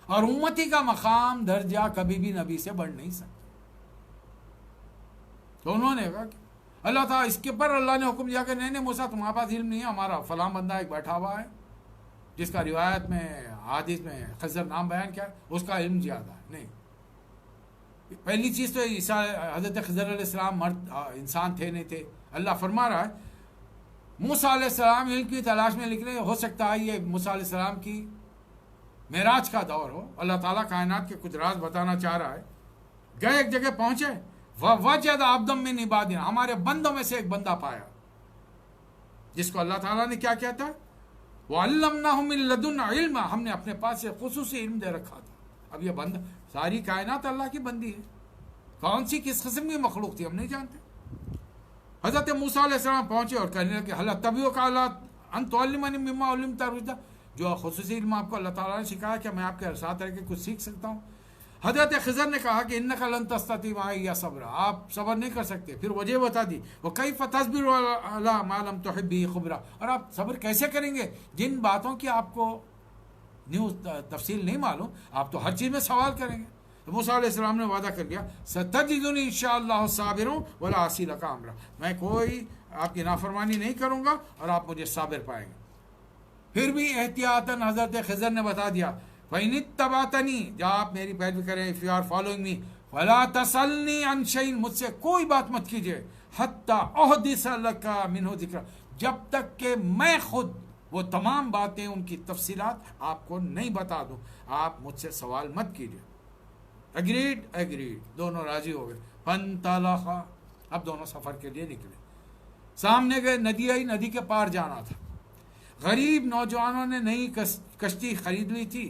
اور امتی کا مقام درجہ کبھی بھی نبی سے بڑھ نہیں سکتا. تو انہوں نے کہا کہ اللہ تعالیٰ اس کے پر اللہ نے حکم دیا کہ نہیں موسیٰ تمہارے پاس علم نہیں ہے، ہمارا فلاں بندہ ایک بیٹھا ہوا ہے جس کا روایت میں حدیث میں خضر نام بیان کیا اس کا علم زیادہ ہے؟ نہیں. پہلی چیز تو حضرت خضر علیہ السلام مرد انسان تھے نہیں تھے. اللہ فرما رہا ہے موسیٰ علیہ السلام علم کی تلاش میں نکلے. ہو سکتا ہے یہ موسیٰ علیہ السلام کی معراج کا دور ہو. اللہ تعالیٰ کائنات کے کچھ راز بتانا چاہ رہا ہے. گئے ایک جگہ پہنچے وَوَجَدَ عَبْدًا مِّنْ عِبَادِنَا، ہمارے بندوں میں سے ایک بندہ پایا جس کو اللہ تعالیٰ نے کیا تھا، وَعَلَّمْنَاهُ مِن لَدُنَّا عِلْمًا، ہم نے اپنے پاس سے خصوصی علم دے رکھا تھا. اب یہ بندہ، ساری کائنات اللہ کی بندی ہے. کون سی کس قسم کی مخلوق تھی ہم نہیں جانتے. حضرت موسیٰ علیہ السلام پہنچے اور کہنے لگے هَلْ أَتَّبِعُكَ عَلَىٰ أَن تُعَلِّمَنِي مِمَّا عُلِّمْتَ رُشْدًا، جو خصوصی علم آپ کو اللہ تعالیٰ نے سکھایا کہ میں آپ کے ساتھ رہ کے کچھ سیکھ سکتا ہوں. حضرت خضر نے کہا کہ انک لن تستطیع معی صبرا، آپ صبر نہیں کر سکتے. پھر وجہ بتا دی وکیف تصبر علی ما لم تحب به خبرا، اور آپ صبر کیسے کریں گے جن باتوں کی آپ کو تفصیل نہیں معلوم، آپ تو ہر چیز میں سوال کریں گے. تو موسیٰ علیہ السلام نے وعدہ کر لیا ستجدنی انشاءاللہ صابرا ولا اعصی لک امرا، میں کوئی آپ کی نافرمانی نہیں کروں گا اور آپ مجھے صابر پائیں گے. پھر بھی احتیاطاً حضرت خضر نے بتا دیا فَإِنِ اتَّبَعْتَنِي، جب آپ میری پیروی کریں، if you are following me فَلَا تَسْأَلْنِي عَنْ شَيْءٍ، مجھ سے کوئی بات مت کیجیے، حَتَّى أُحْدِثَ لَكَ مِنْهُ ذِكْرًا، جب تک کہ میں خود وہ تمام باتیں ان کی تفصیلات آپ کو نہیں بتا دوں. آپ مجھ سے سوال مت کیجیے. ایگریڈ، دونوں راضی ہو گئے. فَانْطَلَقَا، اب دونوں سفر کے لیے نکلے. سامنے گئے، ندی آئی، ندی کے پار جانا تھا. غریب نوجوانوں نے نئی کشتی خرید لی تھی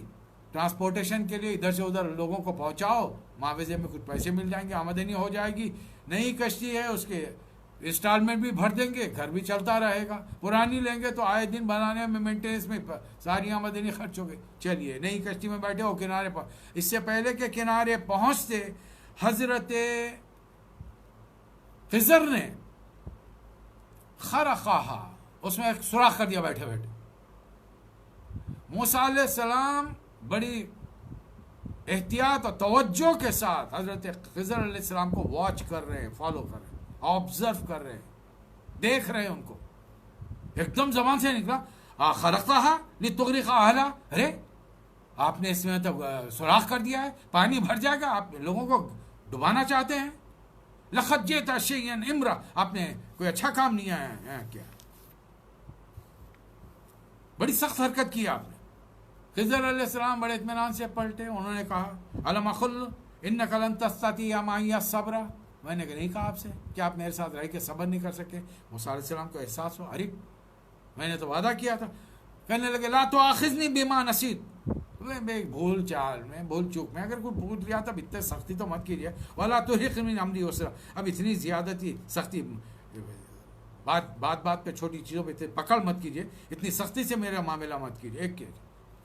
ٹرانسپورٹیشن کے لیے، ادھر سے ادھر لوگوں کو پہنچاؤ، معاوضے میں کچھ پیسے مل جائیں گے، آمدنی ہو جائے گی. نئی کشتی ہے، اس کے انسٹالمنٹ بھی بھر دیں گے، گھر بھی چلتا رہے گا. پرانی لیں گے تو آئے دن بنانے میں، مینٹیننس میں ساری آمدنی خرچ ہو گئی. چلیے نئی کشتی میں بیٹھے ہو کنارے پر. اس سے پہلے کہ کنارے پہنچتے حضرت خضر نے خرقہا، اس میں ایک سوراخ کر دیا بیٹھے بیٹھے. موسیٰ علیہ السلام بڑی احتیاط اور توجہ کے ساتھ حضرت خضر علیہ السلام کو واچ کر رہے ہیں، فالو کر رہے ہیں، آبزرو کر رہے ہیں، دیکھ رہے ہیں ان کو. ایک دم زبان سے نکلا خرقہا لتغرق اہلہا، ارے آپ نے اس میں تو سوراخ کر دیا ہے، پانی بھر جائے گا، آپ لوگوں کو ڈبانا چاہتے ہیں. لقد جئت شیئا امرا، آپ نے کوئی اچھا کام نہیں آیا کیا، بڑی سخت حرکت کی آپ نے. خضر علیہ السلام بڑے اطمینان سے پلٹے. انہوں نے کہا الم اقل انک لن تستطیع معی صبرا، میں نے نہیں کہا آپ سے کہ آپ میرے ساتھ رہ کے صبر نہیں کر سکے. موسیٰ علیہ السلام کو احساس ہو، ارے میں نے تو وعدہ کیا تھا. کہنے لگے لا تؤاخذنی بما نسیت، بھول چال میں، بھول چوک میں اگر کوئی بھول گیا تب اتنے سختی تو مت کیجیے. ولا ترهقنی من امری عسرا، اب اتنی زیادتی سختی، بات پہ چھوٹی چیزوں پہ پکڑ مت کیجیے، اتنی سختی سے میرا معاملہ مت کیجیے. ایک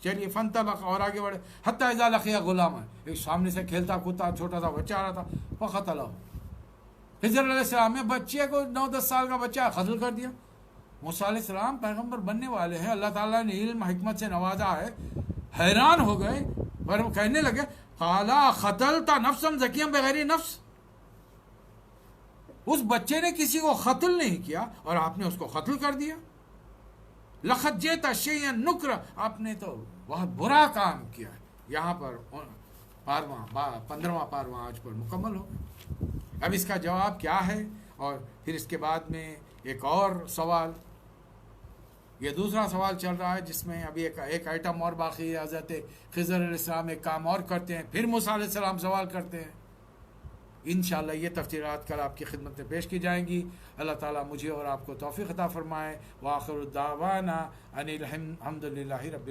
چلیے فانطلق، اور آگے بڑھے. حتی اذا لقی غلاما، ایک سامنے سے کھیلتا کودتا چھوٹا سا بچہ آ رہا تھا. فقتلہ، خضر علیہ السلام نے بچے کو 9-10 سال کا بچہ قتل کر دیا. موسیٰ علیہ السلام پیغمبر بننے والے ہیں، اللہ تعالیٰ نے علم حکمت سے نوازا ہے. حیران ہو گئے، پر کہنے لگے قالا قتلت نفسا زکیا بغیر نفس، اس بچے نے کسی کو قتل نہیں کیا اور آپ نے اس کو قتل کر دیا. لقد جئت شیئا نکرا، آپ نے تو بہت برا کام کیا. یہاں پر 15واں پارواں آج پر مکمل ہو گیا. اب اس کا جواب کیا ہے، اور پھر اس کے بعد میں ایک اور سوال، یہ دوسرا سوال چل رہا ہے جس میں ابھی ایک آئٹم اور باقی ہے. حضرت خضر علیہ السلام ایک کام اور کرتے ہیں، پھر موسیٰ علیہ السلام سوال کرتے ہیں. انشاءاللہ یہ تفصیلات کل آپ کی خدمت میں پیش کی جائیں گی. اللہ تعالیٰ مجھے اور آپ کو توفیق عطا فرمائے. وآخر الدعوانا ان الحمد للہ رب